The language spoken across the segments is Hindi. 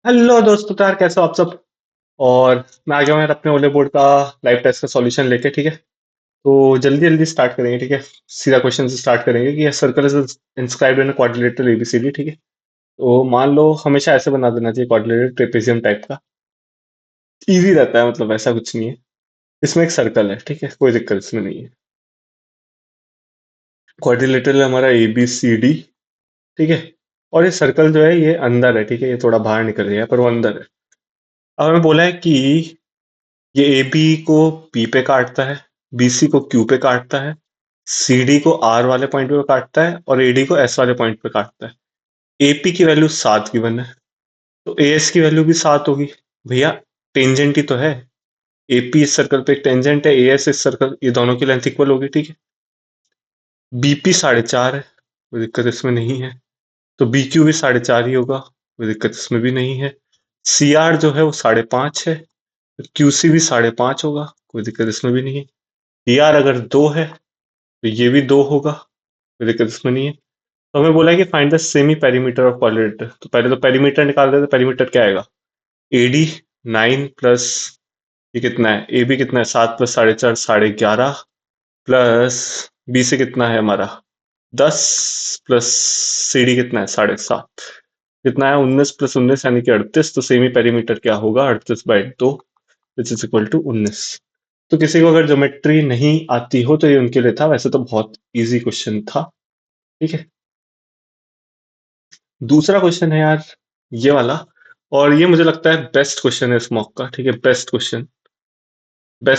हेलो दोस्तों, तो यार कैसे हो आप सब। और मैं आ गया हूँ यार अपने ओले बोर्ड का लाइव टेस्ट का सॉल्यूशन लेके। ठीक है, तो जल्दी जल्दी स्टार्ट करेंगे। ठीक है, सीधा क्वेश्चन से स्टार्ट करेंगे कि circle is inscribed in quadrilateral ABCD. ठीक है, तो मान लो हमेशा ऐसे बना देना चाहिए, क्वाड्रिलेटरल ट्रेपेजियम टाइप का। इजी रहता है, मतलब ऐसा कुछ नहीं है। इसमें एक सर्कल है, ठीक है, कोई दिक्कत इसमें नहीं है। क्वाड्रिलेटरल हमारा ए बी सी डी। ठीक है, और ये सर्कल जो है ये अंदर है। ठीक है, ये थोड़ा बाहर निकल गया है पर वो अंदर है। अब हमें बोला है कि ये ए बी को पी पे काटता है, बी सी को क्यू पे काटता है, सी डी को आर वाले पॉइंट पे काटता है और ए डी को एस वाले पॉइंट पे काटता है। ए पी की वैल्यू 7 गिवन है, तो ए एस की वैल्यू भी 7 होगी। भैया टेंजेंट ही तो है। ए पी इस सर्कल पे एक टेंजेंट है, ए एस इस सर्कल, ये दोनों की लेंथ इक्वल होगी। ठीक है, बी पी 4.5 है, कोई दिक्कत इसमें नहीं है। तो बी क्यू भी 4.5 ही होगा, कोई दिक्कत इसमें भी नहीं है। सी आर जो है वो 5.5 है, क्यू सी भी 5.5 होगा, कोई दिक्कत इसमें भी नहीं है। डी आर अगर 2 है तो ये भी 2 होगा, कोई दिक्कत इसमें नहीं है। तो हमें बोला है कि find the semi perimeter of quadrilateral. तो पहले तो पेरीमीटर निकाल देते। पेरीमीटर क्या आएगा? ए डी 9 प्लस ये कितना है, ए बी कितना है, 7 प्लस 4.5 11.5 प्लस बी से कितना है हमारा 10 प्लस सी डी कितना है 7.5, कितना है 19 प्लस 19 यानी कि 38। तो सेमी पेरीमीटर क्या होगा, 38/2 विच इज इक्वल टू 19। तो किसी को अगर ज्योमेट्री नहीं आती हो तो ये उनके लिए था, वैसे तो बहुत इजी क्वेश्चन था। ठीक है, दूसरा क्वेश्चन है यार ये वाला, और ये मुझे लगता है बेस्ट क्वेश्चन है इस मॉक का। ठीक है, best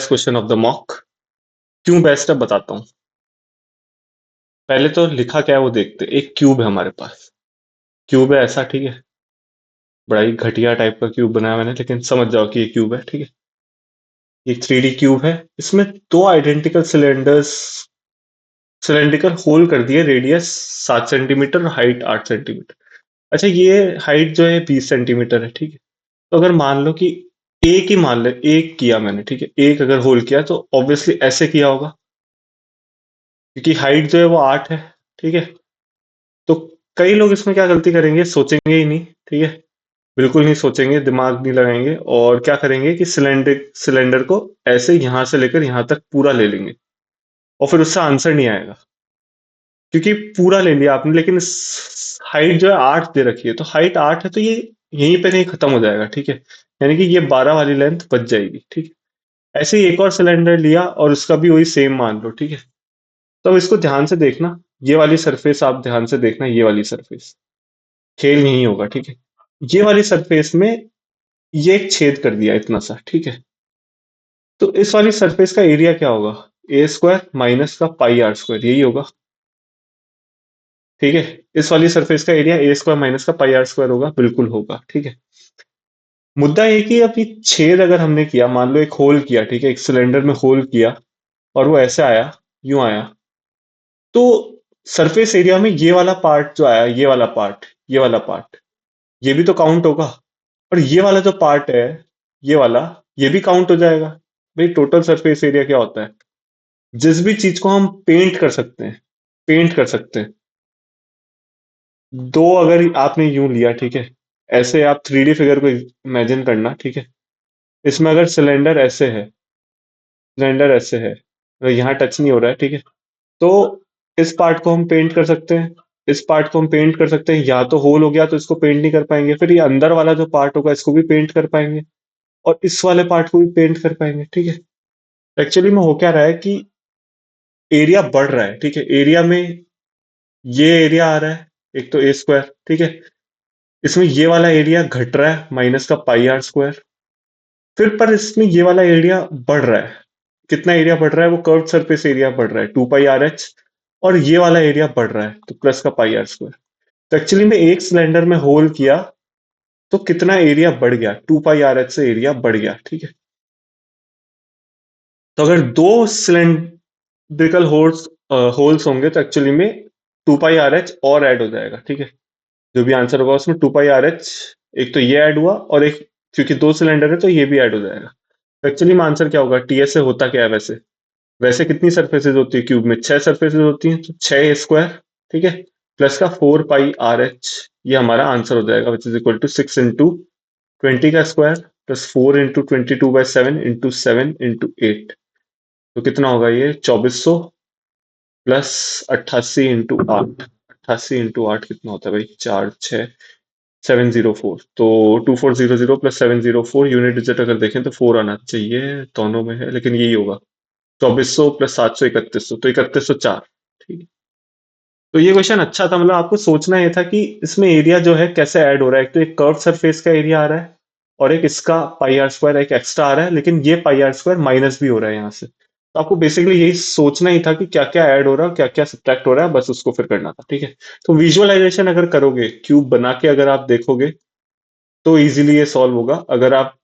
question of the mock. क्यों बेस्ट है बताता हूँ। पहले तो लिखा क्या है वो देखते। एक क्यूब है हमारे पास, क्यूब है ऐसा। ठीक है, बड़ा ही घटिया टाइप का क्यूब बनाया मैंने, लेकिन समझ जाओ कि ये क्यूब है। ठीक है, एक 3D क्यूब है, इसमें दो आइडेंटिकल सिलेंड्रिकल होल कर दिए, रेडियस 7 सेंटीमीटर और हाइट 8 सेंटीमीटर। अच्छा, ये हाइट जो है 20 सेंटीमीटर है। ठीक है, तो अगर मान लो कि एक ही मान ले, एक किया मैंने। ठीक है, एक अगर होल किया तो ऑब्वियसली ऐसे किया होगा, क्योंकि हाइट जो है वो 8 है। ठीक है, तो कई लोग इसमें क्या गलती करेंगे, सोचेंगे ही नहीं। ठीक है, बिल्कुल नहीं सोचेंगे, दिमाग नहीं लगाएंगे, और क्या करेंगे कि सिलेंडर सिलेंडर को ऐसे यहां से लेकर यहां तक पूरा ले लेंगे, और फिर उससे आंसर नहीं आएगा, क्योंकि पूरा ले लिया आपने। लेकिन हाइट जो है 8 दे रखी है, तो हाइट 8 है तो ये यहीं पे कहीं खत्म हो जाएगा। ठीक है, यानी कि ये 12 वाली लेंथ बच जाएगी। ठीक है, ऐसे ही एक और सिलेंडर लिया और उसका भी वही सेम मान लो। ठीक है, तो अब इसको ध्यान से देखना, ये वाली सरफेस आप ध्यान से देखना, ये वाली सरफेस, खेल यही होगा। ठीक है, ये वाली सरफेस में ये एक छेद कर दिया इतना सा। ठीक है, तो इस वाली सरफेस का एरिया क्या होगा, ए स्क्वायर माइनस का पाई आर स्क्वायर, यही होगा। ठीक है, इस वाली सरफेस का एरिया ए स्क्वायर माइनस का पाई आर स्क्वायर होगा, बिल्कुल होगा। ठीक है, मुद्दा ये कि अब ये छेद अगर हमने किया, मान लो एक होल किया। ठीक है, एक सिलेंडर में होल किया और वो ऐसे आया, यूं आया, तो सरफेस एरिया में ये वाला पार्ट जो आया, ये वाला पार्ट, ये वाला पार्ट, ये भी तो काउंट होगा। और ये वाला जो पार्ट है, ये वाला, ये भी काउंट हो जाएगा। भाई टोटल सरफेस एरिया क्या होता है, जिस भी चीज को हम पेंट कर सकते हैं, पेंट कर सकते हैं। दो अगर आपने यूं लिया, ठीक है, ऐसे आप 3D फिगर को इमेजिन करना। ठीक है, इसमें अगर सिलेंडर ऐसे है, तो यहाँ टच नहीं हो रहा है। ठीक है, तो इस पार्ट को हम पेंट कर सकते हैं, इस पार्ट को हम पेंट कर सकते हैं। या तो होल हो गया तो इसको पेंट नहीं कर पाएंगे, फिर ये अंदर वाला जो पार्ट होगा इसको भी पेंट कर पाएंगे, और इस वाले पार्ट को भी पेंट कर पाएंगे। ठीक है, एक्चुअली में हो क्या रहा है कि एरिया बढ़ रहा है। ठीक है, एरिया में ये एरिया आ रहा है, एक तो ए स्क्वायर। ठीक है, इसमें ये वाला एरिया घट रहा है माइनस का पाई आर स्क्वायर, फिर पर इसमें ये वाला एरिया बढ़ रहा है। कितना एरिया बढ़ रहा है, वो कर्व सरफेस एरिया बढ़ रहा है 2 पाई आर एच, और ये वाला एरिया बढ़ रहा है तो प्लस का पाई आर स्क्वायर। तो एक्चुअली में एक सिलेंडर में होल किया तो कितना एरिया बढ़ गया, 2 पाई आर एच से एरिया बढ़ गया। ठीक है, तो अगर दो सिलेंड्रिकल होल्स होंगे तो एक्चुअली में 2 पाई आर एच और ऐड हो जाएगा। ठीक है, जो भी आंसर होगा उसमें 2 पाई आर एच, एक तो ये ऐड हुआ और एक, क्योंकि दो सिलेंडर है तो ये भी ऐड हो जाएगा। तो एक्चुअली में आंसर क्या होगा, टी एस से होता क्या है वैसे, वैसे कितनी सरफेसेज होती है क्यूब में, 6 सरफेसेज होती हैं, तो 6 स्क्वायर। ठीक है, प्लस का 4 पाई आर एच, ये हमारा आंसर हो जाएगा, which is equal to 6 into 20 का square plus 4 into 22/7 into 7 into 8, तो कितना होगा ये 2400 प्लस 88 into 8। 88 into 8 कितना होता है भाई, 4 6 704, तो 2400 प्लस 704 यूनिट डिजिट अगर देखें तो 4 आना चाहिए, दोनों में है लेकिन यही होगा। 2400 प्लस 700 3100, तो 3104। ठीक है, तो ये क्वेश्चन अच्छा था, मतलब आपको सोचना ये था कि इसमें एरिया जो है कैसे ऐड हो रहा है। एक तो एक कर्व सरफेस का एरिया आ रहा है और एक इसका पाई आर स्क्वायर एक एक्स्ट्रा आ रहा है, लेकिन ये पाई आर स्क्वायर माइनस भी हो रहा है यहाँ से। तो आपको बेसिकली यही सोचना ही था कि क्या क्या ऐड हो रहा है क्या क्या सब्ट्रैक्ट हो रहा है, बस उसको फिर करना था। ठीक है, तो विजुअलाइजेशन अगर करोगे, क्यूब बना के अगर आप देखोगे तो इजीली ये सॉल्व होगा। अगर आप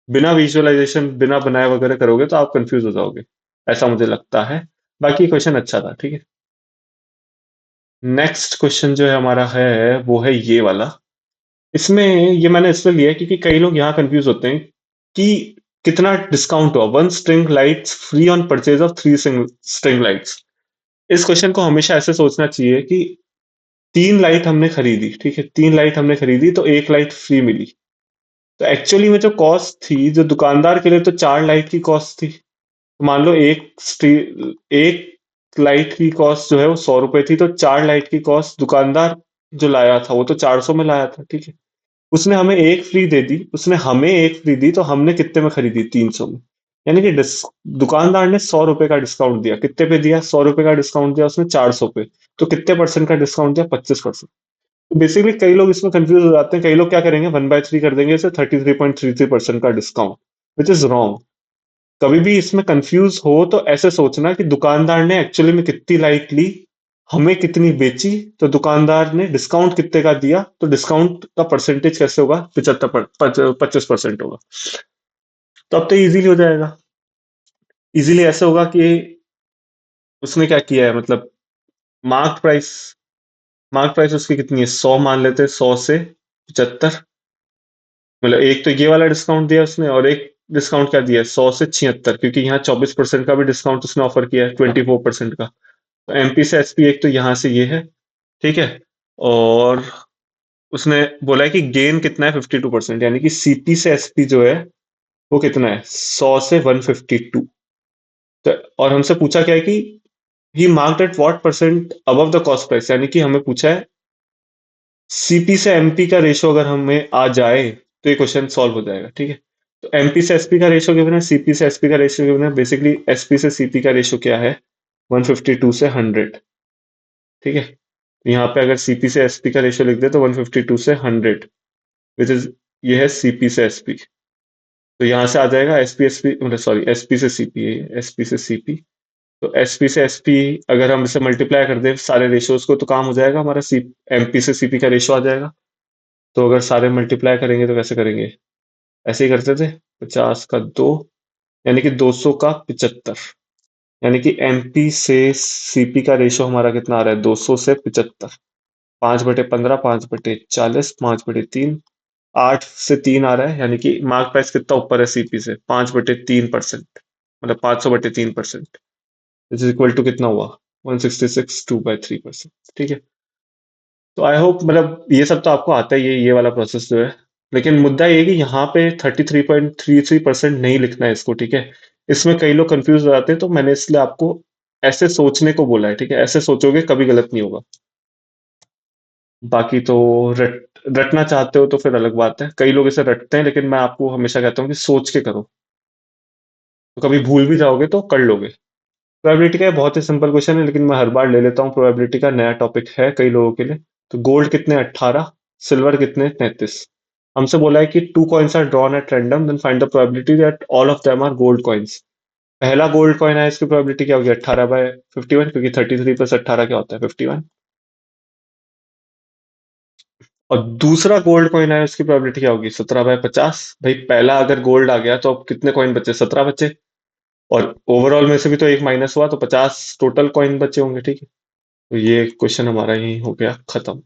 बिना विजुअलाइजेशन बिना बनाए वगैरह करोगे तो आप कंफ्यूज हो जाओगे, ऐसा मुझे लगता है। बाकी क्वेश्चन अच्छा था। ठीक है, नेक्स्ट क्वेश्चन जो है हमारा है वो है ये वाला। इसमें ये मैंने इसलिए लिया है क्योंकि कई लोग यहाँ कंफ्यूज होते हैं कि कितना डिस्काउंट हुआ, 1 string lights free on purchase of 3 string lights. इस क्वेश्चन को हमेशा ऐसे सोचना चाहिए कि 3 लाइट हमने खरीदी, ठीक है, 3 लाइट हमने खरीदी तो 1 लाइट फ्री मिली। तो एक्चुअली में जो कॉस्ट थी, जो दुकानदार के लिए तो 4 लाइट की कॉस्ट थी। तो मान लो एक लाइट की कॉस्ट जो है वो 100 रुपए थी, तो 4 लाइट की कॉस्ट दुकानदार जो लाया था वो तो 400 में लाया था। ठीक है, उसने हमें एक फ्री दे दी, उसने हमें एक फ्री दी, तो हमने कितने में खरीदी, 300 में। यानी कि दुकानदार ने 100 रुपए का डिस्काउंट दिया, कितने पे दिया, 100 रुपए का डिस्काउंट दिया उसने 400 पे, तो कितने परसेंट का डिस्काउंट दिया, 25%। तो बेसिकली कई लोग इसमें कंफ्यूज हो जाते हैं, कई लोग क्या करेंगे 1/3 कर देंगे इसे, 33.33% का डिस्काउंट, विच इज रॉन्ग। कभी भी इसमें कंफ्यूज हो तो ऐसे सोचना कि दुकानदार ने एक्चुअली में कितनी लाइट ली, हमें कितनी बेची, तो दुकानदार ने डिस्काउंट कितने का दिया, तो डिस्काउंट का परसेंटेज कैसे होगा, 25% होगा। तो अब तो इजीली हो जाएगा। इजीली ऐसे होगा कि उसने क्या किया है, मतलब मार्क प्राइस, मार्क प्राइस उसकी कितनी है, 100 मान लेते हैं, 100 से 75, मतलब एक तो ये वाला डिस्काउंट दिया उसने और एक डिस्काउंट क्या दिया है, 100 से 76, क्योंकि यहाँ 24% का भी डिस्काउंट उसने ऑफर किया है, 24% का। तो एमपी से एसपी एक तो यहाँ से ये है। ठीक है, और उसने बोला है कि गेन कितना है, 52%, यानी कि सीपी से एसपी जो है वो कितना है, 100 से 152। तो और हमसे पूछा क्या है कि he marked at what percent above the cost price, यानी कि हमें पूछा है सीपी से एमपी का रेशो अगर हमें आ जाए तो ये क्वेश्चन सॉल्व हो जाएगा। ठीक है, तो एमपी से एसपी का रेशो गिवन है, सीपी से एसपी का रेशो गिवन है, बेसिकली एसपी से सीपी का रेशो क्या है, 152 से 100। ठीक है, यहाँ पे अगर सीपी से एसपी का रेशियो लिख दे तो 152 से 100, विच इज ये है सीपी से एसपी। तो यहाँ से आ जाएगा एसपी एसपी, मतलब सॉरी एसपी से सीपी है, एसपी से सीपी। तो एसपी से एसपी अगर हम इसे मल्टीप्लाई कर दें सारे रेशियोज को तो काम हो जाएगा हमारा, सी एमपी से सीपी का रेशियो आ जाएगा। तो अगर सारे मल्टीप्लाई करेंगे तो कैसे करेंगे, ऐसे ही करते थे, 50 का 2, यानी कि 200 का 75, यानी कि एमपी से सीपी का रेशियो हमारा कितना आ रहा है, 200 से 75। 5/15, 5/40, 5/3, 8 से 3 आ रहा है, यानी कि मार्क प्राइस कितना ऊपर है सीपी से, 5/3%, मतलब 500/3%, विच इज इक्वल टू कितना हुआ, 166, 2/3%। ठीक है, तो आई होप मतलब ये सब तो आपको आता ही है, ये वाला प्रोसेस जो है। लेकिन मुद्दा ये है कि यहाँ पे 33.33% नहीं लिखना है इसको। ठीक है, इसमें कई लोग कंफ्यूज हो जाते हैं, तो मैंने इसलिए आपको ऐसे सोचने को बोला है। ठीक है, ऐसे सोचोगे कभी गलत नहीं होगा। बाकी तो रटना चाहते हो तो फिर अलग बात है, कई लोग इसे रटते हैं, लेकिन मैं आपको हमेशा कहता हूँ कि सोच के करो, तो कभी भूल भी जाओगे तो कर लोगे। प्रोबेबिलिटी का ये बहुत ही सिंपल क्वेश्चन है, लेकिन मैं हर बार ले लेता हूँ, प्रोबेबिलिटी का नया टॉपिक है कई लोगों के लिए। तो गोल्ड कितने, 18, सिल्वर कितने, 33। हमसे बोला है कि 2 coins are drawn at random, then find the probability that all of them are gold coins. पहला गोल्ड कॉइन है, इसकी प्रोबेबिलिटी क्या होगी, 18/51, क्योंकि 33 + 18 क्या होता है, 51। और दूसरा गोल्ड कॉइन आया, उसकी प्रोबेबिलिटी क्या होगी, 17/50। भाई पहला अगर गोल्ड आ गया तो अब कितने कॉइन बचे, 17 बचे, और ओवरऑल में से भी तो एक माइनस हुआ, तो 50 टोटल कॉइन बचे होंगे। ठीक है, तो ये क्वेश्चन हमारा यही हो गया खत्म।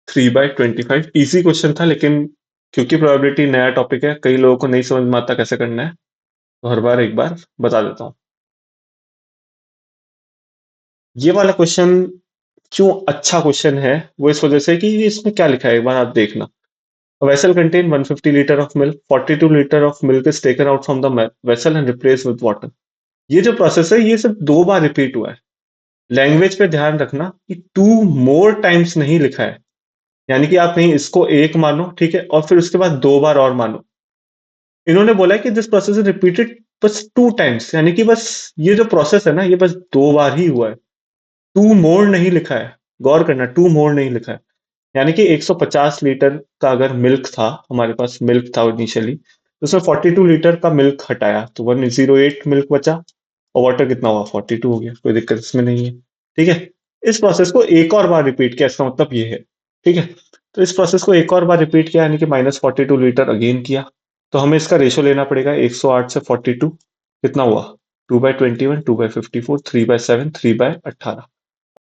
3/25 इजी क्वेश्चन था, लेकिन क्योंकि प्रोबेबिलिटी नया टॉपिक है, कई लोगों को नहीं समझ में आता कैसे करना है, तो हर बार एक बार बता देता हूँ। ये वाला क्वेश्चन क्यों अच्छा क्वेश्चन है, वो इस वजह से कि इसमें क्या लिखा है, एक बार आप देखना। A vessel contain 150 liter of milk. 42 liter of milk is taken out from the vessel and replaced with water. ये जो प्रोसेस है ये सिर्फ 2 बार रिपीट हुआ है. लैंग्वेज पे ध्यान रखना कि 2 more times नहीं लिखा है, यानी कि आप कहीं इसको एक मानो, ठीक है, और फिर उसके बाद 2 बार और मानो. इन्होंने बोला है कि दिस प्रोसेस इज रिपीटेड बस 2 times, यानी कि बस ये जो प्रोसेस है ना ये बस 2 बार ही हुआ है. 2 more नहीं लिखा है, गौर करना, 2 more नहीं लिखा है. यानी कि 150 लीटर का अगर मिल्क था, हमारे पास मिल्क था इनिशियली, तो उसमें 42 लीटर का मिल्क हटाया तो 108 मिल्क बचा, और वाटर कितना हुआ, 42 हो गया. कोई दिक्कत इसमें नहीं है, ठीक है. इस प्रोसेस को एक और बार रिपीट किया, इसका मतलब ये है, ठीक है. तो इस प्रोसेस को एक और बार रिपीट किया, यानी कि -42 लीटर अगेन किया. तो हमें इसका रेशो लेना पड़ेगा, 108 से 42 कितना हुआ, 2/21, 2/54, 3/7, 3/18.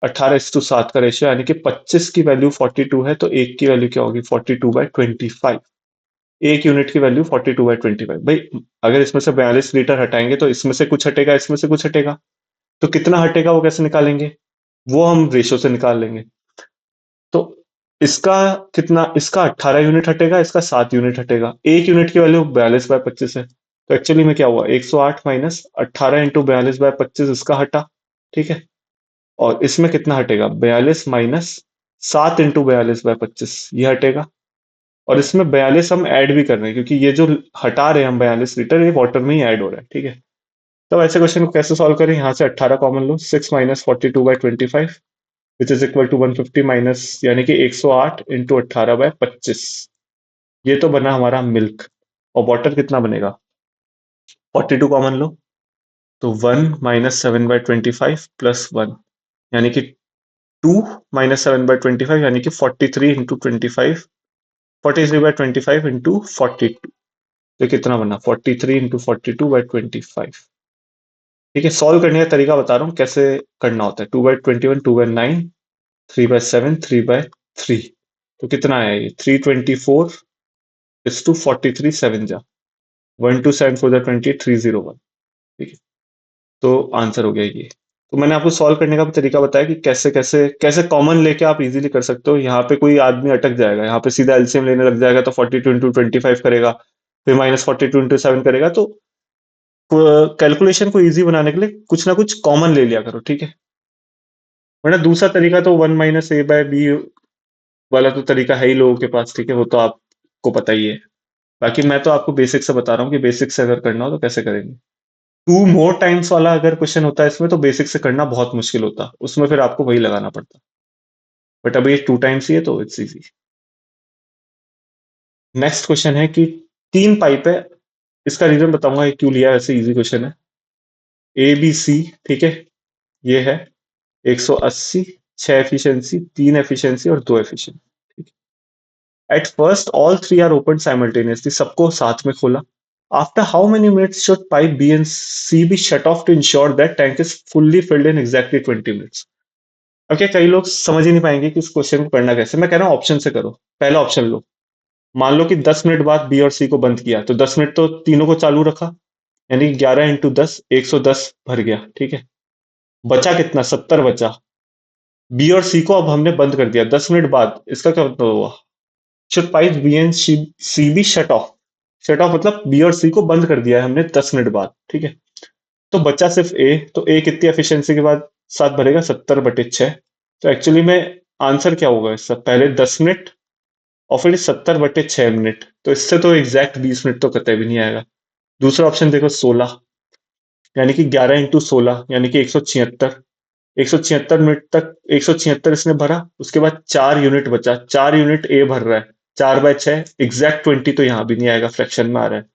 18:7 का रेशियो, यानी कि 25 की वैल्यू 42 है, तो एक की वैल्यू क्या होगी, 42/25. एक यूनिट की वैल्यू 42/25. भाई अगर इसमें से 42 लीटर हटाएंगे तो इसमें से कुछ हटेगा, इसमें से कुछ हटेगा, तो कितना हटेगा वो कैसे निकालेंगे, वो हम रेशियो से निकाल लेंगे. तो इसका कितना, इसका 18 यूनिट हटेगा, इसका 7 यूनिट हटेगा. एक यूनिट की वैल्यू 42/25 है, तो एक्चुअली में क्या हुआ, 108 माइनस 18 इंटू 42/25 इसका हटा, ठीक है. और इसमें कितना हटेगा, 42 माइनस 7 इंटू 42/25 ये हटेगा. और इसमें 42 हम ऐड भी कर रहे हैं, क्योंकि ये जो हटा रहे हैं हम 42 लीटर, ये वाटर में ही ऐड हो रहा है, ठीक है. तो ऐसे क्वेश्चन को कैसे सॉल्व करें, यहाँ से 18 कॉमन लो, 6 - 42/25 which is equal to 150 minus, यानी कि 108 इंटू 18/25. ये तो बना हमारा मिल्क. और वाटर कितना बनेगा, 42 कॉमन लो, तो 1 - 7/25 +1, यानी कि 2 - 7/25, यानी कि 43 इंटू 25, 43/25 इंटू 42. तो कितना बना, 43 इंटू 42/25. ठीक है. सॉल्व करने का तरीका बता रहा हूँ कैसे करना होता है. 2/21, 2/9, 3/7, 3/3. तो कितना आया ये, 324 इज टू 43, 7 जा 1 2 7 4 20, 301. ठीक है. तो आंसर हो गया ये. तो मैंने आपको सॉल्व करने का भी तरीका बताया कि कैसे कैसे कैसे कॉमन लेके आप इजीली कर सकते हो. यहाँ पे कोई आदमी अटक जाएगा, यहाँ पे सीधा एलसीएम लेने लग जाएगा तो 42 इंटू 25 करेगा, फिर -42 इंटू 7 करेगा. तो कैलकुलेशन को इजी बनाने के लिए कुछ ना कुछ कॉमन ले लिया करो, ठीक है. वरना दूसरा तरीका तो 1 - a/b वाला तो तरीका है ही लोगों के पास, ठीक है, वो तो आपको पता ही है. बाकी मैं तो आपको बेसिक से बता रहा हूँ कि बेसिक से अगर करना हो तो कैसे करेंगे. 2 more times वाला अगर क्वेश्चन होता है इसमें, तो बेसिक से करना बहुत मुश्किल होता, उसमें फिर आपको वही लगाना पड़ता. बट अभी ये 2 times ही है तो इट्स इजी. नेक्स्ट क्वेश्चन है कि 3 पाइप है, इसका रीजन बताऊंगा ये क्यों लिया है, ऐसे इजी क्वेश्चन है. ABC, ठीक है, ये है 180, 6 एफिशिएंसी, 3 एफिशिएंसी और 2 efficiency. At first all three are open simultaneously, सबको साथ में खोला. After how many minutes should pipe B and C be shut off to ensure that tank is fully filled in exactly 20 minutes. Okay, कई लोग समझ ही नहीं पाएंगे कि इस क्वेश्चन को करना कैसे. मैं कह रहा हूँ ऑप्शन से करो. पहला ऑप्शन लो. मान लो कि 10 मिनट बाद बी और सी को बंद किया, तो 10 मिनट तो तीनों को चालू रखा, यानी 11 इंटू 10, 110 भर गया, ठीक है. बचा कितना, 70 बचा. बी और सी को अब हमने बंद कर दिया 10 मिनट बाद, इसका क्या मतलब हुआ, should pipe B and C be shut off. Shut off मतलब बी और सी को बंद कर दिया है हमने 10 मिनट बाद, ठीक है. तो बचा सिर्फ ए, तो ए कितनी एफिशिएंसी के बाद साथ भरेगा, 70/6. तो एक्चुअली में आंसर क्या होगा इसका, पहले 10 मिनट और फिर 70/6 मिनट, तो इससे तो एग्जैक्ट 20 मिनट तो कतई भी नहीं आएगा. दूसरा ऑप्शन देखो, 16, यानी कि 11 इंटू 16, यानी कि 176. 176 मिनट तक 176 इसने भरा, उसके बाद 4 यूनिट बचा, 4 यूनिट ए भर रहा है, 4/6, एग्जैक्ट 20 तो यहाँ भी नहीं आएगा, फ्रैक्शन में आ रहा है.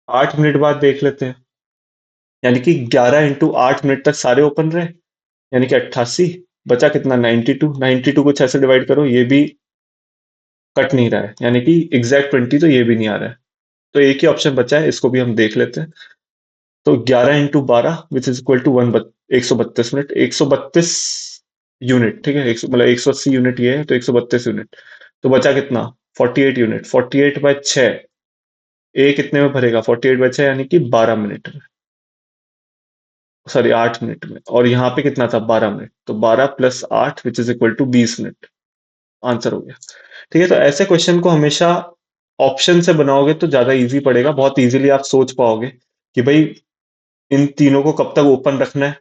8 मिनट बाद देख लेते हैं, यानी कि 11 इंटू 8 मिनट तक सारे ओपन रहे, यानी कि 88. बचा कितना, 92. 92 को 6 से डिवाइड करो, ये भी कट नहीं रहा है, यानी कि एग्जैक्ट 20 तो ये भी नहीं आ रहा है. तो एक ही ऑप्शन बचा है, इसको भी हम देख लेते हैं. तो 11 into 12 which is equal to 132 minute, 132 unit, ठीक है. मतलब 180 यूनिट ये है, तो 132 यूनिट. तो बचा कितना, 48 यूनिट. 48/6, ए कितने में भरेगा, 48/6, यानी कि 12 मिनट में, सॉरी 8 मिनट में. और यहाँ पे कितना था, 12 मिनट, तो 12 + 8 which is equal to 20 minute. Answer हो गया। ठीक है, तो ऐसे क्वेश्चन को हमेशा ऑप्शन से बनाओगे तो ज्यादा इजी पड़ेगा, बहुत इजीली आप सोच पाओगे कि भाई इन तीनों को कब तक ओपन रखना है,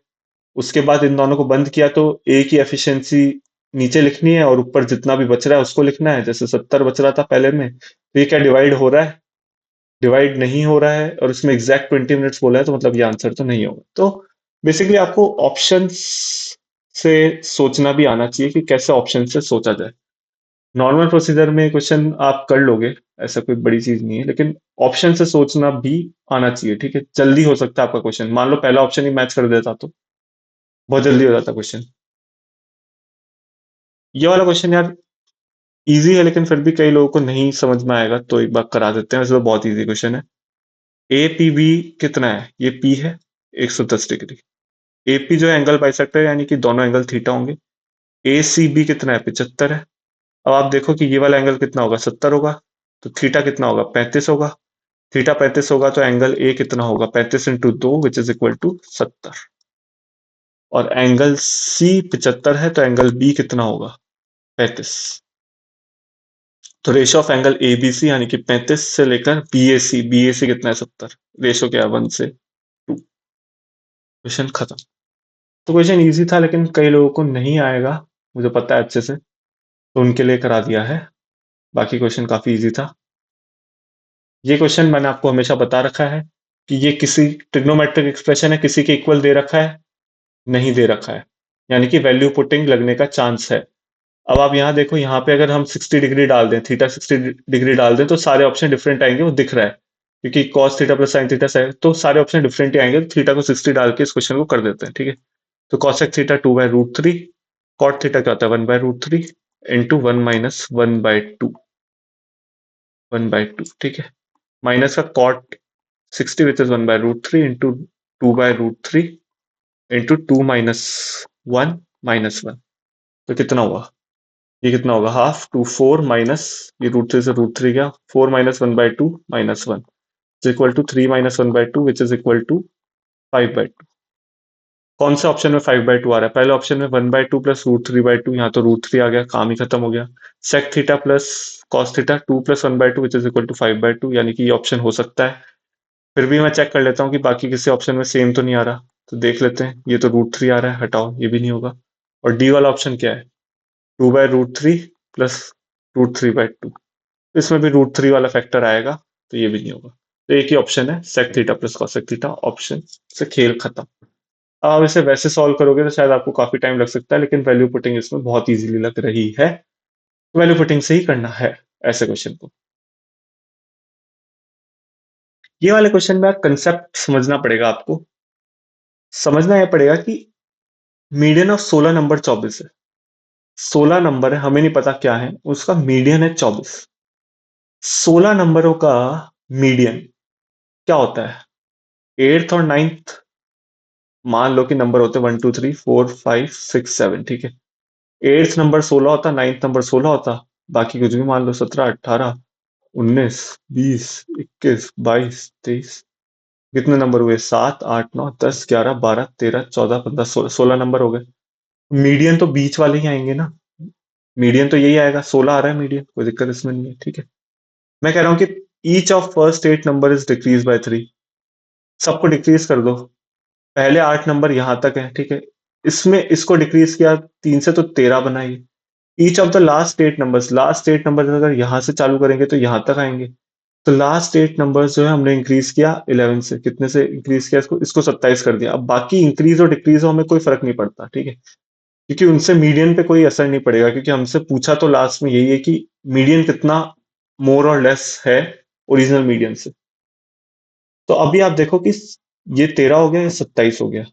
उसके बाद इन दोनों को बंद किया तो ए की एफिशिएंसी नीचे लिखनी है और ऊपर जितना भी बच रहा है उसको लिखना है। जैसे 70 बच रहा था पहले में, तो ये क्या डिवाइड हो रहा है? डिवाइड नहीं हो रहा है, और इसमें एग्जैक्ट 20 मिनट्स बोला है, तो मतलब ये आंसर तो नहीं होगा। तो बेसिकली आपको ऑप्शंस से सोचना भी आना चाहिए कि कैसे ऑप्शन से सोचा जाए। नॉर्मल प्रोसीजर में क्वेश्चन आप कर लोगे, ऐसा कोई बड़ी चीज नहीं है, लेकिन ऑप्शन से सोचना भी आना चाहिए। ठीक है, जल्दी हो सकता है आपका क्वेश्चन, मान लो पहला ऑप्शन ही मैच कर देता तो बहुत जल्दी हो जाता क्वेश्चन। ये वाला क्वेश्चन यार इजी है, लेकिन फिर भी कई लोगों को नहीं समझ में आएगा, तो एक बार करा देते हैं। वैसे तो बहुत इजी क्वेश्चन है। ए पी बी कितना है? ये पी है 110 डिग्री। ए पी जो है एंगल बाइसेक्टर है, यानी कि दोनों एंगल थीटा होंगे। ए सी बी कितना है? 75 है। अब आप देखो कि ये वाला एंगल कितना होगा? 70 होगा। तो थीटा कितना होगा? 35 होगा। थीटा 35 होगा तो एंगल ए कितना होगा? 35 × 2 विच इज इक्वल टू 70। और एंगल सी 75 है, तो एंगल बी कितना होगा? 35। तो ratio of angle A B C यानी कि 35 से लेकर बी ए सी, बी ए सी कितना है? 70। रेशो क्या है? 1:2। क्वेश्चन खत्म। तो क्वेश्चन इजी था, लेकिन कई लोगों को नहीं आएगा, मुझे पता है अच्छे से, तो उनके लिए करा दिया है। बाकी क्वेश्चन काफी इजी था। ये क्वेश्चन मैंने आपको हमेशा बता रखा है कि ये किसी ट्रिग्नोमेट्रिक एक्सप्रेशन है, किसी के इक्वल दे रखा है, नहीं दे रखा है, यानी कि वैल्यू पुटिंग लगने का चांस है। अब आप यहाँ देखो, यहाँ पे अगर हम 60 डिग्री डाल दें, थीटा 60 डिग्री डाल दें, तो सारे ऑप्शन डिफरेंट आएंगे, वो दिख रहा है, क्योंकि cos theta plus sin theta से, तो सारे ऑप्शन डिफरेंट ही आएंगे। तो थीटा को 60 डाल के इस क्वेश्चन को कर देते हैं। ठीक है, तो cosec थीटा 2/√3, cot थीटा क्या होता है? 1/√3 इंटू 1 - 1/2, 1/2। ठीक है, माइनस का cot 60 which is 1/√3 into 2/√3 into 2 - 1 - 1। तो कितना हुआ? ये कितना होगा? हाफ टू 4 माइनस, ये √3 से √3 गया, 4 - 1/2 -1 is equal to 3 - 1/2 which is equal to 5/2। कौन से ऑप्शन में 5/2 आ रहा है? पहले ऑप्शन में 1/2 प्लस √3/2, यहाँ तो √3 आ गया, काम ही खत्म हो गया। Sec theta plus cos theta 2 + 1/2 which is equal to 5/2, यानी कि ये ऑप्शन हो सकता है। फिर भी मैं चेक कर लेता हूँ कि बाकी किसी ऑप्शन में सेम तो नहीं आ रहा, तो देख लेते हैं। ये तो √3 आ रहा है, हटाओ, ये भी नहीं होगा। और डी वाला ऑप्शन क्या है? 2/√3 प्लस √3/2, इसमें भी √3 वाला फैक्टर आएगा, तो ये भी नहीं होगा। तो एक ही ऑप्शन है, sec theta plus cosec theta, option से खेल खत्म। अब आप इसे वैसे सॉल्व करोगे तो शायद आपको काफी टाइम लग सकता है, लेकिन वैल्यू पुटिंग इसमें बहुत इजीली लग रही है। वैल्यू पुटिंग से ही करना है ऐसे क्वेश्चन को। ये वाले क्वेश्चन में कंसेप्ट समझना पड़ेगा आपको। समझना यह पड़ेगा कि मीडियन ऑफ 16 नंबर 24 है। 16 नंबर है, हमें नहीं पता क्या है, उसका मीडियन है 24। 16 नंबरों का मीडियन क्या होता है? एट्थ और नाइन्थ मान लो कि नंबर होते हैं 1 2 3 4 5 6 7। ठीक है, एट्थ नंबर 16 होता, नाइन्थ नंबर 16 होता, बाकी कुछ भी मान लो, 17 18 19 20 21 22 23। कितने नंबर हुए? 7 8 9 10 11 12 13 14 15 16, 16 नंबर हो गए। मीडियन तो बीच वाले ही आएंगे ना, मीडियन तो यही आएगा, 16 आ रहा है मीडियन, कोई दिक्कत इसमें नहीं है। ठीक है, मैं कह रहा हूं कि each of first 8 number is decrease by 3। सबको डिक्रीज कर दो, पहले 8 नंबर यहां तक है। ठीक है, इसमें इसको डिक्रीज किया 3 से, तो 13 बनाइए। Each of the last 8 numbers, last 8 number अगर यहां से चालू करेंगे तो यहां तक आएंगे। तो लास्ट 8 नंबर्स जो है हमने इंक्रीज किया 11 से, कितने से इंक्रीज किया? इसको 27 कर दिया। अब बाकी इंक्रीज और डिक्रीज हमें कोई फर्क नहीं पड़ता। ठीक है, क्योंकि उनसे मीडियन पे कोई असर नहीं पड़ेगा, क्योंकि हमसे पूछा तो लास्ट में यही है कि मीडियन कितना मोर और लेस है ओरिजिनल मीडियन से। तो अभी आप देखो कि ये 13 हो गया, ये 27 हो गया,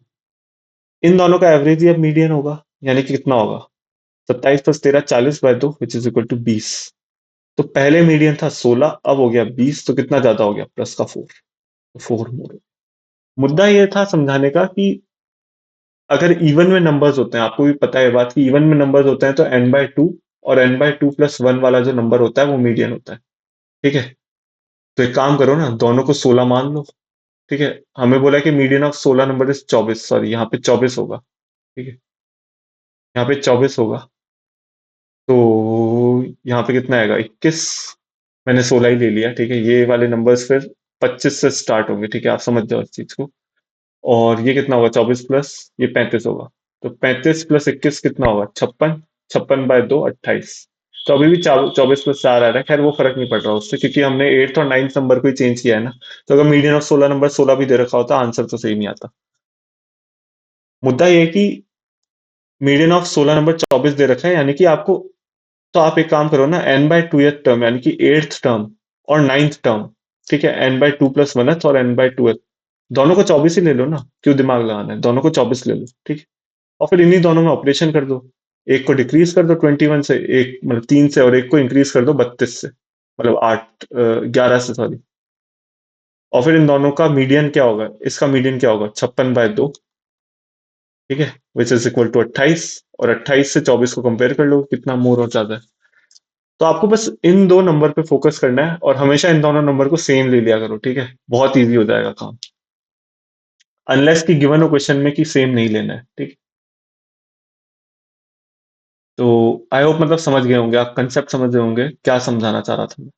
इन दोनों का एवरेज ही अब मीडियन होगा, यानी कि कितना होगा? 27 + 13 40/2 विच इज इक्वल टू 20। तो पहले मीडियन था 16, अब हो गया 20, तो कितना ज्यादा हो गया? प्लस का 4, 4 मोर। मुद्दा ये था समझाने का कि अगर इवन में नंबर्स होते हैं, आपको भी पता है बात, कि इवन में नंबर्स होते हैं तो n/2 और n/2 + 1 वाला जो नंबर होता है वो मीडियन होता है। ठीक है, तो एक काम करो ना, दोनों को 16 मान लो। ठीक है, हमें बोला कि median of 16 number is 24, sorry यहाँ पे 24 होगा। ठीक है, यहाँ पे 24 होगा, तो यहाँ पे कितना आएगा 21, मैंने 16 ही ले लिया, ठीक है। ये वाले नंबर्स फिर 25 से स्टार्ट होंगे, ठीक है, आप समझ जाओ इस चीज को। और ये कितना होगा 24 प्लस ये 35 होगा। तो 35 प्लस 21 कितना होगा 56, 56/2 28। तो अभी भी 24 प्लस 4 आ रहा है, खैर वो फर्क नहीं पड़ रहा उससे, क्योंकि हमने 8th और 9th नंबर को ही चेंज किया है ना। तो अगर मीडियन ऑफ 16 नंबर 16 भी दे रखा होता आंसर तो सही नहीं आता। मुद्दा ये है कि मीडियन ऑफ 16 नंबर 24 दे रखा है, यानी कि आपको, तो आप एक काम करो ना, n/2th टर्म यानी कि 8th टर्म और 9th टर्म, ठीक है, n/2 + 1th और n/2th, दोनों को 24 ही ले लो ना, क्यों दिमाग लगाना है, दोनों को 24 ले लो, ठीक है। और फिर इन्हीं दोनों में ऑपरेशन कर दो। एक को डिक्रीज कर दो 21 से, एक मतलब 3 से, और एक को इंक्रीज कर दो 32 से, मतलब 11 से, सॉरी। और फिर इन दोनों का मीडियन क्या होगा, इसका मीडियन क्या होगा 56/2, ठीक है, विच इज इक्वल टू 28। और 28 से 24 को कंपेयर कर लो कितना मोर और ज्यादा है। तो आपको बस इन दो नंबर पे फोकस करना है, और हमेशा इन दोनों नंबर को सेम ले लिया करो, ठीक है, बहुत इजी हो जाएगा काम। अनलेस कि गिवन हो क्वेश्चन में कि सेम नहीं लेना है, ठीक है। तो आई होप मतलब समझ गए होंगे आप, कंसेप्ट समझ गए होंगे क्या समझाना चाह रहा था मैं।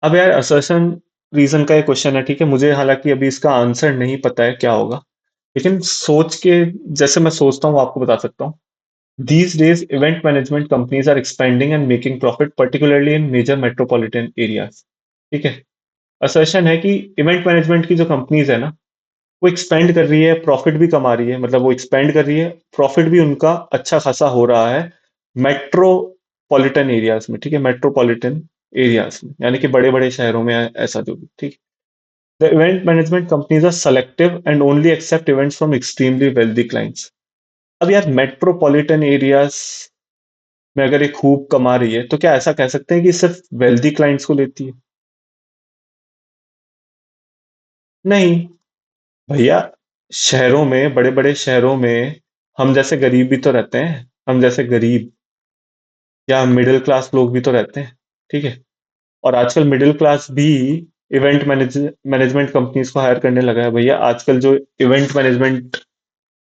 अब यार असर्शन रीजन का एक क्वेश्चन है, ठीक है, मुझे हालांकि अभी इसका आंसर नहीं पता है क्या होगा, लेकिन सोच के, जैसे मैं सोचता हूँ आपको बता सकता हूँ। These days, event management companies are expanding and making profit, particularly in major metropolitan areas. ठीक है। असर्शन है कि इवेंट मैनेजमेंट की जो कंपनीज है ना, वो एक्सपेंड कर रही है, प्रॉफिट भी कमा रही है, मतलब वो एक्सपेंड कर रही है, प्रॉफिट भी उनका अच्छा खासा हो रहा है मेट्रोपॉलिटन एरियाज में, ठीक है, मेट्रोपॉलिटन एरियाज में, यानी कि बड़े बड़े शहरों में ऐसा जो भी, ठीक। The event management companies are selective and only accept events from extremely wealthy clients. अब यार मेट्रोपॉलिटन एरियाज में अगर ये खूब कमा रही है, तो क्या ऐसा कह सकते हैं कि सिर्फ वेल्दी क्लाइंट्स को लेती है? नहीं भैया, शहरों में, बड़े बड़े शहरों में हम जैसे गरीब भी तो रहते हैं, हम जैसे गरीब या मिडिल क्लास लोग भी तो रहते हैं, ठीक है। और आजकल मिडिल क्लास भी इवेंट मैनेजमेंट कंपनीज को हायर करने लगा है भैया। आजकल जो इवेंट मैनेजमेंट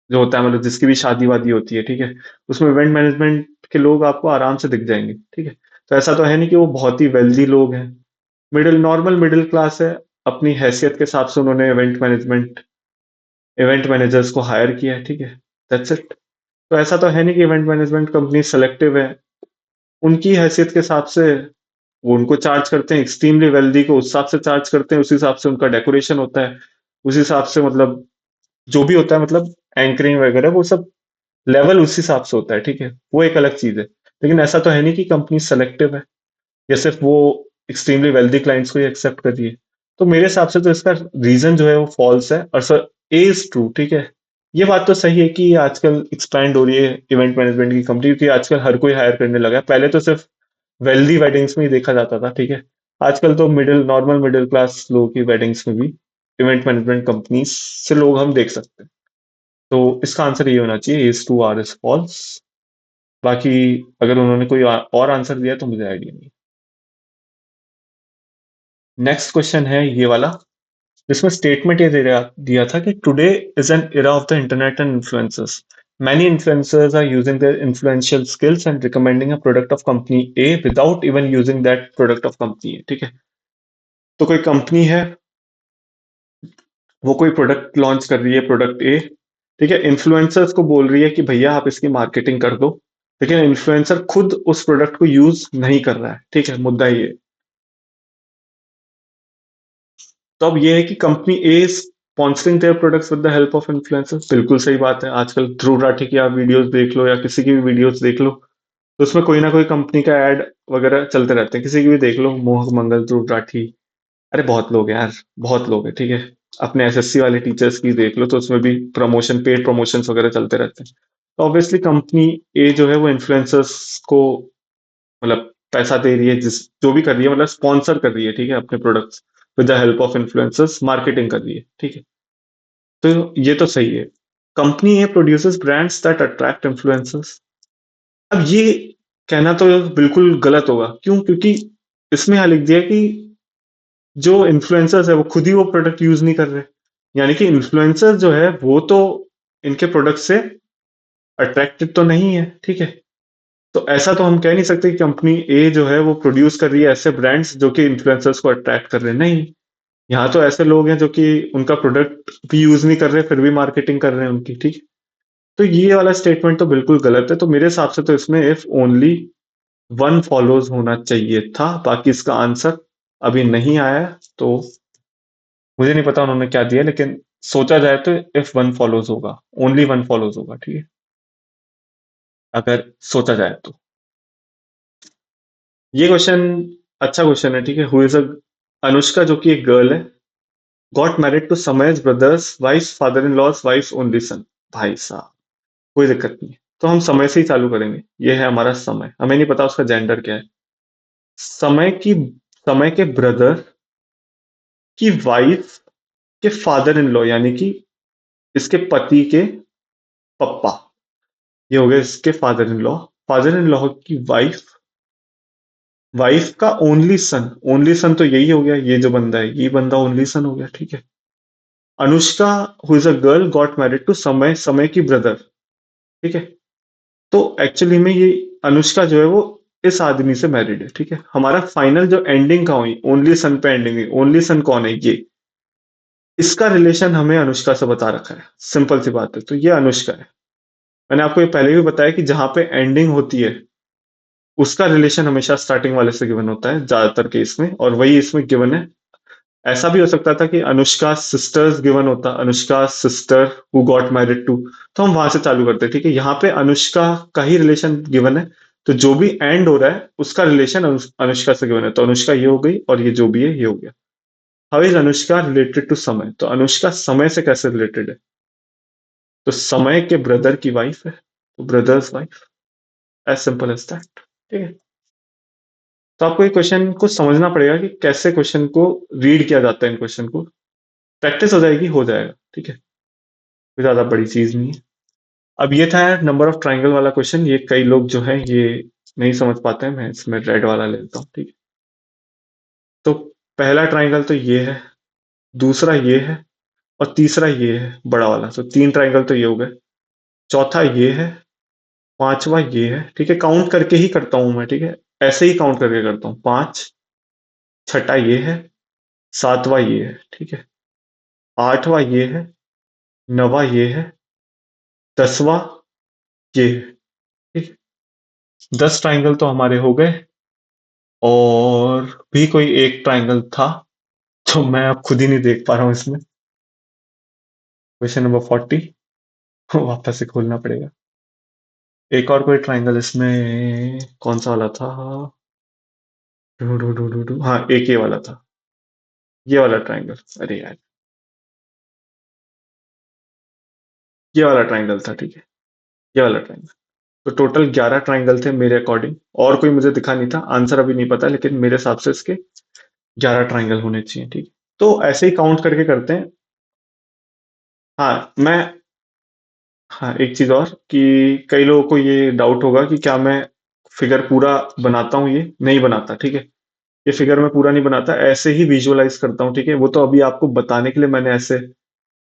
जो होता है, मतलब जिसकी भी शादी वादी होती है, ठीक है, उसमें इवेंट मैनेजमेंट के लोग आपको आराम से दिख जाएंगे, ठीक है। तो ऐसा तो है नहीं कि वो बहुत ही वेल्दी लोग हैं, नॉर्मल मिडिल क्लास है, अपनी हैसियत के हिसाब से उन्होंने इवेंट मैनेजर्स को हायर किया है, ठीक है, दैट्स इट। तो ऐसा तो है नहीं कि इवेंट मैनेजमेंट कंपनी सेलेक्टिव है, उनकी हैसियत के हिसाब से वो उनको चार्ज करते हैं, एक्सट्रीमली वेल्दी को उस हिसाब से चार्ज करते हैं, उस हिसाब से उनका डेकोरेशन होता है, उस हिसाब से मतलब जो भी होता है, मतलब एंकरिंग वगैरह वो सब लेवल उस हिसाब से होता है, ठीक है, वो एक अलग चीज है। लेकिन ऐसा तो है नहीं कि कंपनी सेलेक्टिव है या सिर्फ वो एक्सट्रीमली वेल्दी क्लाइंट्स को ही एक्सेप्ट कर रही है। तो मेरे हिसाब से तो इसका रीजन जो है वो फॉल्स है, और सर ए इज ट्रू, ठीक है। ये बात तो सही है कि आजकल एक्सपैंड हो रही है इवेंट मैनेजमेंट की कंपनी, क्योंकि आजकल हर कोई हायर करने लगा है, पहले तो सिर्फ वेल्दी वेडिंग्स में ही देखा जाता था, ठीक है। आजकल तो नॉर्मल मिडिल क्लास लोगों की वेडिंग्स में भी इवेंट मैनेजमेंट कंपनीज से लोग हम देख सकते हैं। तो इसका आंसर ये होना चाहिए, is two or is false. बाकी अगर उन्होंने कोई और आंसर दिया तो मुझे आइडिया नहीं। नेक्स्ट क्वेश्चन है ये वाला, जिसमें स्टेटमेंट ये दिया था कि today is an era of the internet and influencers, many influencers are using their influential skills and recommending a product of company A without even using that product of company A, ठीक है। तो कोई कंपनी है, वो कोई प्रोडक्ट लॉन्च कर रही है, प्रोडक्ट ए, ठीक है, इन्फ्लुएंसर्स को बोल रही है कि भैया आप इसकी मार्केटिंग कर दो, लेकिन इन्फ्लुएंसर खुद उस प्रोडक्ट को यूज नहीं कर रहा है, ठीक है, मुद्दा ये। तो अब ये है कि company A sponsoring their products with the help of influencers, बिल्कुल सही बात है। आजकल ध्रुव राठी की आप वीडियोस देख लो या किसी की भी वीडियोस देख लो, तो उसमें कोई ना कोई कंपनी का एड वगैरह चलते रहते हैं, किसी की भी देख लो, मोहक मंगल, ध्रुव राठी, अरे बहुत लोग हैं यार, बहुत लोग हैं, ठीक है। अपने एसएससी वाले टीचर्स की देख लो, तो उसमें भी प्रमोशन, पेड प्रमोशंस वगैरह चलते रहते हैं। तो ऑब्वियसली कंपनी ए जो है वो इन्फ्लुएंसर्स को मतलब पैसा दे रही है, जिस जो भी कर रही है, मतलब स्पॉन्सर कर रही है, ठीक है, अपने products with the help of influencers, marketing कर रही है, ठीक है। तो ये तो सही है। Company A produces brands that attract influencers. अब ये कहना तो बिल्कुल गलत होगा, क्यों? क्योंकि इसमें यहाँ लिख दिया कि जो इन्फ्लुएंसर्स है वो खुद ही वो प्रोडक्ट यूज नहीं कर रहे, यानी कि इन्फ्लुएंसर जो है वो तो इनके प्रोडक्ट से अट्रैक्टेड तो नहीं है, ठीक है। तो ऐसा तो हम कह नहीं सकते कि कंपनी ए जो है वो प्रोड्यूस कर रही है ऐसे ब्रांड्स जो कि इन्फ्लुएंसर्स को अट्रैक्ट कर रहे हैं, नहीं। यहाँ तो ऐसे लोग हैं जो कि उनका प्रोडक्ट भी यूज नहीं कर रहे, फिर भी मार्केटिंग कर रहे हैं उनकी, ठीक है। तो ये वाला स्टेटमेंट तो बिल्कुल गलत है, तो मेरे हिसाब से तो इसमें इफ ओनली वन फॉलोज होना चाहिए था। बाकी इसका आंसर अभी नहीं आया है, तो मुझे नहीं पता उन्होंने क्या दिया, लेकिन सोचा जाए तो इफ वन फॉलोज होगा, ओनली वन फॉलोज होगा, ठीक है, अगर सोचा जाए तो। ये क्वेश्चन अच्छा क्वेश्चन है, ठीक है। हु इज अ अनुष्का जो कि एक गर्ल है, गॉट मैरिड टू समयज brother's wife father in law's wife only son. भाई साहब, कोई दिक्कत नहीं है, तो हम समय से ही चालू करेंगे। ये है हमारा समय, हमें नहीं पता उसका जेंडर क्या है। समय की समय के ब्रदर की वाइफ के फादर इन लॉ, यानी कि इसके पति के पप्पा, ये हो गए इसके father in law. Father in law की वाइफ, वाइफ का ओनली सन, ओनली सन तो यही हो गया, ये जो बंदा है ये बंदा ओनली सन हो गया, ठीक है। Anushka who is a girl got married to Samay, Samay की ब्रदर, ठीक है। तो एक्चुअली में ये अनुष्का जो है वो इस आदमी से मैरिड है, ठीक है। हमारा फाइनल जो एंडिंग का हुई ओनली सन पे एंडिंग हुई, ओनली सन कौन है, ये इसका रिलेशन हमें अनुष्का से बता रखा है, सिंपल सी बात है, तो ये अनुष्का है। मैंने आपको ये पहले भी बताया कि जहां पे एंडिंग होती है उसका रिलेशन हमेशा स्टार्टिंग वाले से गिवन होता है ज्यादातर केस में, और वही इसमें गिवन है। ऐसा भी हो सकता था कि अनुष्का सिस्टर्स गिवन होता, Anushka sister who got married to, तो हम वहां से चालू करते हैं, ठीक है। यहाँ पे अनुष्का का ही रिलेशन गिवन है, तो जो भी एंड हो रहा है उसका रिलेशन अनुष्का से गिवन है, तो अनुष्का ये हो गई और ये जो भी है ये हो गया। How is Anushka related to Samay, तो अनुष्का समय से कैसे रिलेटेड है, तो समय के ब्रदर की वाइफ है, तो brother's wife, as simple as that, ठीक है। तो आपको ये क्वेश्चन को समझना पड़ेगा कि कैसे क्वेश्चन को रीड किया जाता है, इन क्वेश्चन को प्रैक्टिस हो जाएगी, हो जाएगा, ठीक है, कोई ज्यादा बड़ी चीज नहीं है। अब ये था नंबर ऑफ ट्राइंगल वाला क्वेश्चन, ये कई लोग जो है ये नहीं समझ पाते हैं, मैं इसमें रेड वाला लेता हूँ, ठीक है। तो पहला ट्राइंगल तो ये है, दूसरा ये है, और तीसरा ये है बड़ा वाला, तो तीन ट्राइंगल तो ये हो गए। चौथा ये है, पांचवा ये है, ठीक है, काउंट करके ही करता हूं मैं, ठीक है, ऐसे ही काउंट करके करता हूँ। पांच, छठा ये है, सातवां ये है, ठीक है, आठवां ये है, नवा ये है, दसवां ये है, ठीक है। 10 ट्राइंगल तो हमारे हो गए, और भी कोई एक ट्राइंगल था जो मैं अब खुद ही नहीं देख पा रहा हूँ इसमें। क्वेश्चन नंबर 40, वापस से खोलना पड़ेगा। एक और कोई ट्राइंगल इसमें कौन सा वाला था, हाँ एक ये वाला था, ये वाला ट्राइंगल, अरे यार, ये वाला ट्राइंगल था, ठीक है, ये वाला ट्राइंगल। तो टोटल 11 ट्राइंगल थे मेरे अकॉर्डिंग, और कोई मुझे दिखा नहीं था, आंसर अभी नहीं पता, लेकिन मेरे हिसाब से इसके 11 ट्राइंगल होने चाहिए, ठीक है। तो ऐसे ही काउंट करके करते हैं। हाँ मैं, हाँ एक चीज और कि कई लोगों को ये डाउट होगा कि क्या मैं फिगर पूरा बनाता हूँ, ये नहीं बनाता, ठीक है। ये फिगर मैं पूरा नहीं बनाता, ऐसे ही विजुअलाइज करता हूँ, ठीक है। वो तो अभी आपको बताने के लिए मैंने ऐसे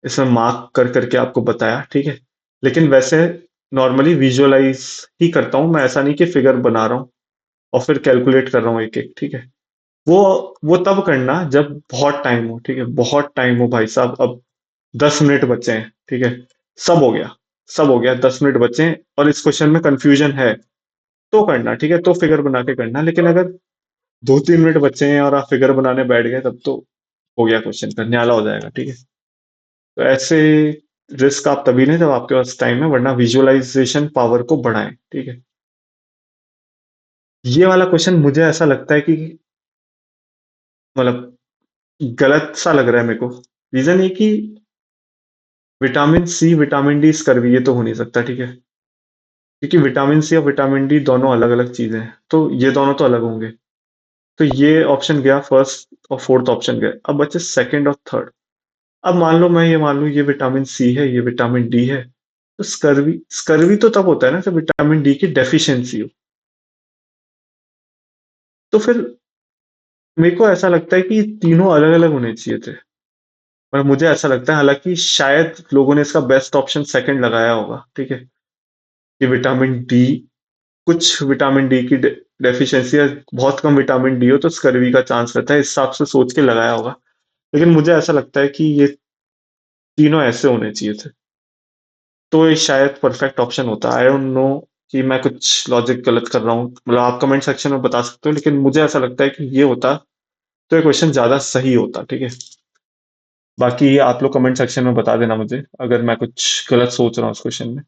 इसमें मार्क कर करके आपको बताया, ठीक है। लेकिन वैसे नॉर्मली विजुअलाइज ही करता हूँ मैं, ऐसा नहीं कि फिगर बना रहा हूँ और फिर कैलकुलेट कर रहा हूँ एक एक, ठीक है। वो वो तब करना जब बहुत टाइम हो, ठीक है, बहुत टाइम हो भाई साहब। अब 10 मिनट बचे हैं, ठीक है, सब हो गया, सब हो गया, 10 मिनट बचे हैं और इस क्वेश्चन में कंफ्यूजन है, तो करना, ठीक है, तो फिगर बना के करना। लेकिन अगर 2-3 मिनट बचे हैं और आप फिगर बनाने बैठ गए, तब तो हो गया, क्वेश्चन का न्याला हो जाएगा, ठीक है। तो ऐसे रिस्क आप तभी लें जब आपके पास टाइम है, वरना विजुअलाइजेशन पावर को बढ़ाएं, ठीक है। ये वाला क्वेश्चन मुझे ऐसा लगता है कि मतलब गलत सा लग रहा है मेरे को। रीजन ये कि vitamin C vitamin D scurvy, ये तो हो नहीं सकता, ठीक है, क्योंकि विटामिन सी और विटामिन डी दोनों अलग अलग चीजें हैं, तो ये दोनों तो अलग होंगे। तो ये ऑप्शन गया, फर्स्ट और फोर्थ ऑप्शन गए, अब बचे सेकंड और थर्ड। अब मान लो मैं ये मान लूं ये विटामिन सी है, ये विटामिन डी है, तो स्कर्वी, स्कर्वी तो तब होता है ना जब विटामिन डी की डेफिशिएंसी हो। तो फिर मेरे को ऐसा लगता है कि तीनों अलग अलग होने चाहिए थे, पर मुझे ऐसा लगता है, हालांकि शायद लोगों ने इसका बेस्ट ऑप्शन सेकंड लगाया होगा, ठीक है, कि विटामिन डी कुछ विटामिन डी की डेफिशिएंसी या बहुत कम विटामिन डी हो तो स्कर्वी का चांस रहता है, इस हिसाब से सोच के लगाया होगा। लेकिन मुझे ऐसा लगता है कि ये तीनों ऐसे होने चाहिए थे, तो ये शायद परफेक्ट ऑप्शन होता। आई डोंट नो कि मैं कुछ लॉजिक गलत कर रहा हूँ, मतलब आप कमेंट सेक्शन में बता सकते हो, लेकिन मुझे ऐसा लगता है कि ये होता तो ये क्वेश्चन ज्यादा सही होता। ठीक है, बाकी आप लोग कमेंट सेक्शन में बता देना मुझे अगर मैं कुछ गलत सोच रहा हूँ इस क्वेश्चन में।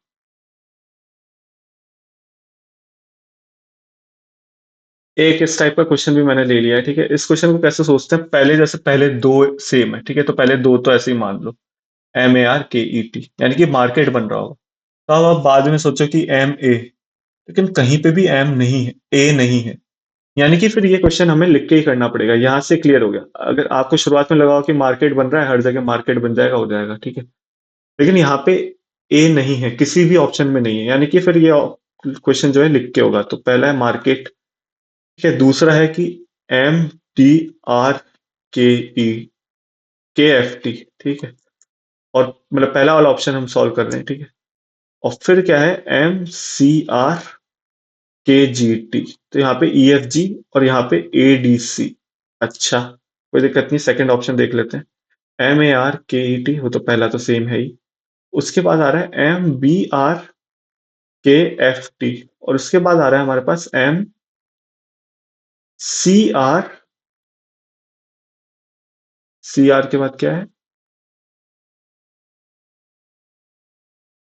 एक इस टाइप का क्वेश्चन भी मैंने ले लिया है। ठीक है, इस क्वेश्चन को कैसे सोचते हैं, पहले जैसे पहले दो सेम है, ठीक है, तो पहले दो तो ऐसे ही मान लो, MARKET, यानी कि मार्केट बन रहा होगा। तो अब आप बाद में सोचो कि MA, लेकिन कहीं पे भी M नहीं है, A नहीं है, यानी कि फिर ये क्वेश्चन हमें लिख के ही करना पड़ेगा। यहाँ से क्लियर हो गया। अगर आपको शुरुआत में लगाओ कि मार्केट बन रहा है, हर जगह मार्केट बन जाएगा, हो जाएगा, ठीक है, लेकिन यहाँ पे ए नहीं है, किसी भी ऑप्शन में नहीं है, यानी कि फिर ये क्वेश्चन जो है लिख के होगा। तो पहला है मार्केट, ठीक है, दूसरा है कि MDRKE, KFT, ठीक है, और मतलब पहला वाला ऑप्शन हम सॉल्व कर रहे हैं, ठीक है, और फिर क्या है, MCRKGT, तो यहाँ पे EFG और यहाँ पे ADC। अच्छा, कोई दिक्कत नहीं, सेकंड ऑप्शन देख लेते हैं। MARKET, वो तो पहला तो सेम है ही, उसके बाद आ रहा है MBRKFT, और उसके बाद आ रहा है हमारे पास MCR के बाद क्या है,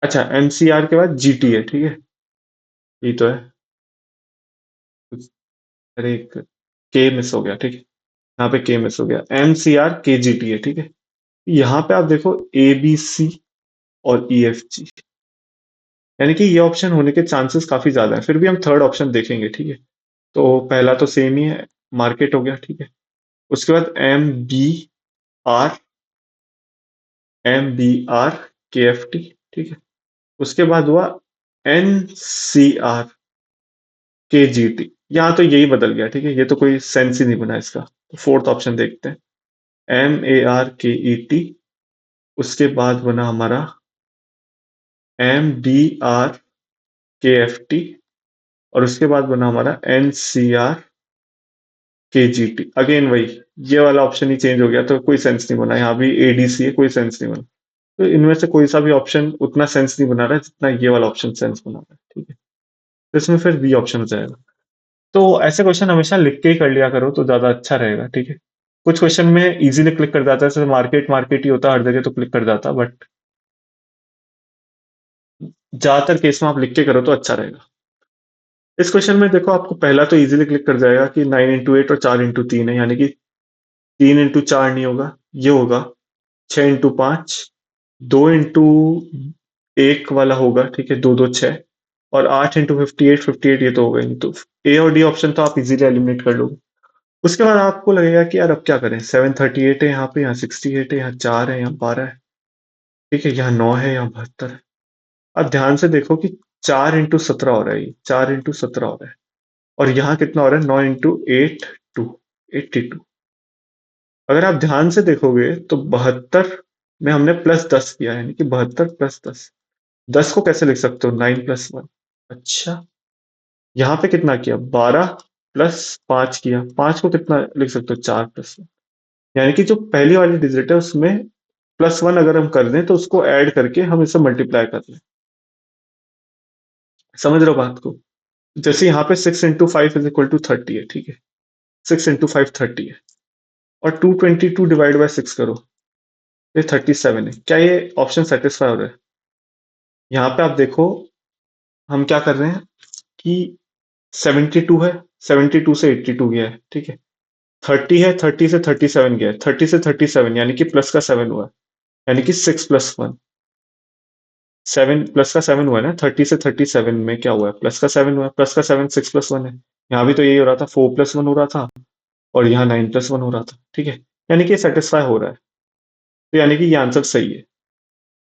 अच्छा, MCR के बाद GT है, ठीक है, ये तो है। अरे एक के मिस हो गया, ठीक है, यहाँ पे के मिस हो गया, MCRKGT है, ठीक है। यहाँ पे आप देखो ABC और EFG, यानी कि ये ऑप्शन होने के चांसेस काफी ज्यादा है। फिर भी हम थर्ड ऑप्शन देखेंगे, ठीक है। तो पहला तो सेम ही है, मार्केट हो गया, ठीक है। उसके बाद आर MBRKFT, ठीक है। उसके बाद हुआ NCRKGT, यहाँ तो यही बदल गया, ठीक है, ये तो कोई सेंस ही नहीं बना इसका। तो फोर्थ ऑप्शन देखते हैं, MARKET, उसके बाद बना हमारा MDRKFT, और उसके बाद बना हमारा NCRKGT। अगेन वही, ये वाला ऑप्शन ही चेंज हो गया, तो कोई सेंस नहीं बना। यहाँ भी ADC है, कोई सेंस नहीं बना। तो इनमें से कोई सा भी ऑप्शन उतना सेंस नहीं बना रहा है जितना ये वाला ऑप्शन सेंस बना रहा है, ठीक है। तो इसमें फिर बी ऑप्शन हो जाएगा। तो ऐसे क्वेश्चन हमेशा लिख के ही कर लिया करो तो ज्यादा अच्छा रहेगा, ठीक है। कुछ क्वेश्चन में इजीली क्लिक कर जाता है, जैसे मार्केट मार्केट ही होता है हर जगह, तो क्लिक कर जाता, बट ज्यादातर केस में आप लिख के करो तो अच्छा रहेगा। इस क्वेश्चन में देखो, आपको पहला तो इजीली क्लिक कर जाएगा कि 9 into 8 और 4 into 3 है, यानी कि 3 into 4 नहीं होगा, ये होगा 6 into 5, 2 into 1 वाला होगा, ठीक है, 2 2 6, और 8 into 58, 58 ये तो होगा ही नहीं। तो ए और डी ऑप्शन तो आप इजीली एलिमिनेट कर लोगे। उसके बाद आपको लगेगा कि यार अब क्या करें, 738 है यहाँ पे, यहाँ 68 है, यहाँ 4 है, यहाँ 12 है, ठीक है, यहाँ 9 है, यहाँ 72 है। अब ध्यान से देखो कि 4 into 17 हो रहा है, ये 4 into 17 हो रहा है, और यहाँ कितना हो रहा है, 9 into 8, 2, 82। अगर आप ध्यान से देखोगे तो 72 में हमने +10 किया है, यानी कि 72 + 10। 10 को कैसे लिख सकते हो, 9 + 1। अच्छा, यहाँ पे कितना किया, 12 + 5 किया, 5 को कितना लिख सकते हो, 4 + 1। यानी कि जो पहली वाली डिजिट है उसमें +1 अगर हम कर दें तो उसको ऐड करके हम इसे मल्टीप्लाई कर लें। समझ रहे हो बात को? जैसे यहाँ पे 6 into 5 = 30 है, ठीक है, 6 into 5 30 है, और 222 ÷ 6 करो, ये 37 है। क्या ये ऑप्शन सेटिस्फाई हो रहा है? यहाँ पे आप देखो, हम क्या कर रहे हैं कि 72 है, 72 से 82 गया है, ठीक है, 30 है, 30 से 37 गया है, 30 से 37 यानी कि प्लस का 7 हुआ है, यानी कि 6 + 1, 7 हुआ है ना, 30 से 37 में क्या हुआ है, प्लस का 7 हुआ है, प्लस का 7 6 + 1 है। यहाँ भी तो यही हो रहा था, 4 + 1 हो रहा था, और यहाँ 9 + 1 हो रहा था, ठीक है, यानी कि सेटिस्फाई हो रहा है। तो यानी कि ये आंसर सही है,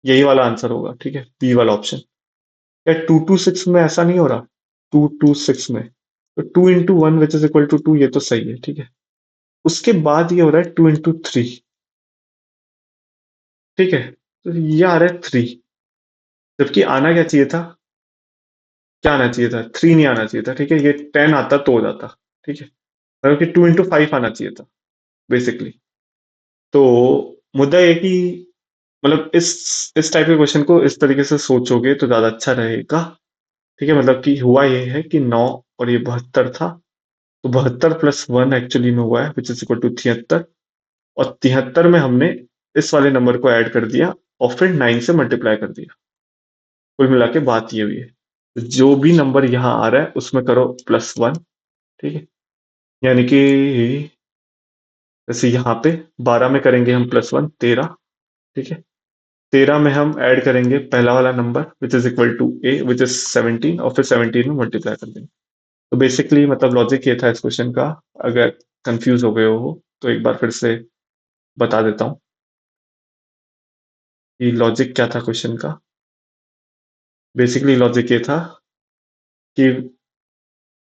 यही वाला आंसर होगा, ठीक है, बी वाला ऑप्शन। या 2 to 6 में ऐसा नहीं हो रहा, 2 to 6 में, तो 2 into 1 = 2, ये तो सही है, ठीक है। उसके बाद ये हो रहा है 2 into 3, ठीक है, तो ये आ रहा है 3, जबकि आना क्या चाहिए था, क्या आना चाहिए था, 3 नहीं आना चाहिए था, ठीक है, ये 10 आता तो हो जाता, ठीक है, मतलब कि 2 into 5 आना चाहिए था बेसिकली। तो मुद्दा ये कि मतलब इस टाइप के क्वेश्चन को इस तरीके से सोचोगे तो ज्यादा अच्छा रहेगा, ठीक है, मतलब कि हुआ ये है कि 9 और ये 72 था, तो 72 + 1 एक्चुअली में हुआ है विच इज इक्वल टू 73, और 73 में हमने इस वाले नंबर को ऐड कर दिया और फिर 9 से मल्टीप्लाई कर दिया। कुल मिला के बात ये हुई है, तो जो भी नंबर यहाँ आ रहा है उसमें करो +1, ठीक है, यानी कि जैसे यहाँ पे 12 में करेंगे हम +1, 13, ठीक है, 13 में हम ऐड करेंगे पहला वाला number which is equal to A which is 17, और फिर 17 में मल्टीप्लाई कर देंगे। तो बेसिकली मतलब लॉजिक ये था इस क्वेश्चन का। अगर कंफ्यूज हो गए हो तो एक बार फिर से बता देता हूँ कि लॉजिक क्या था क्वेश्चन का। बेसिकली लॉजिक ये था कि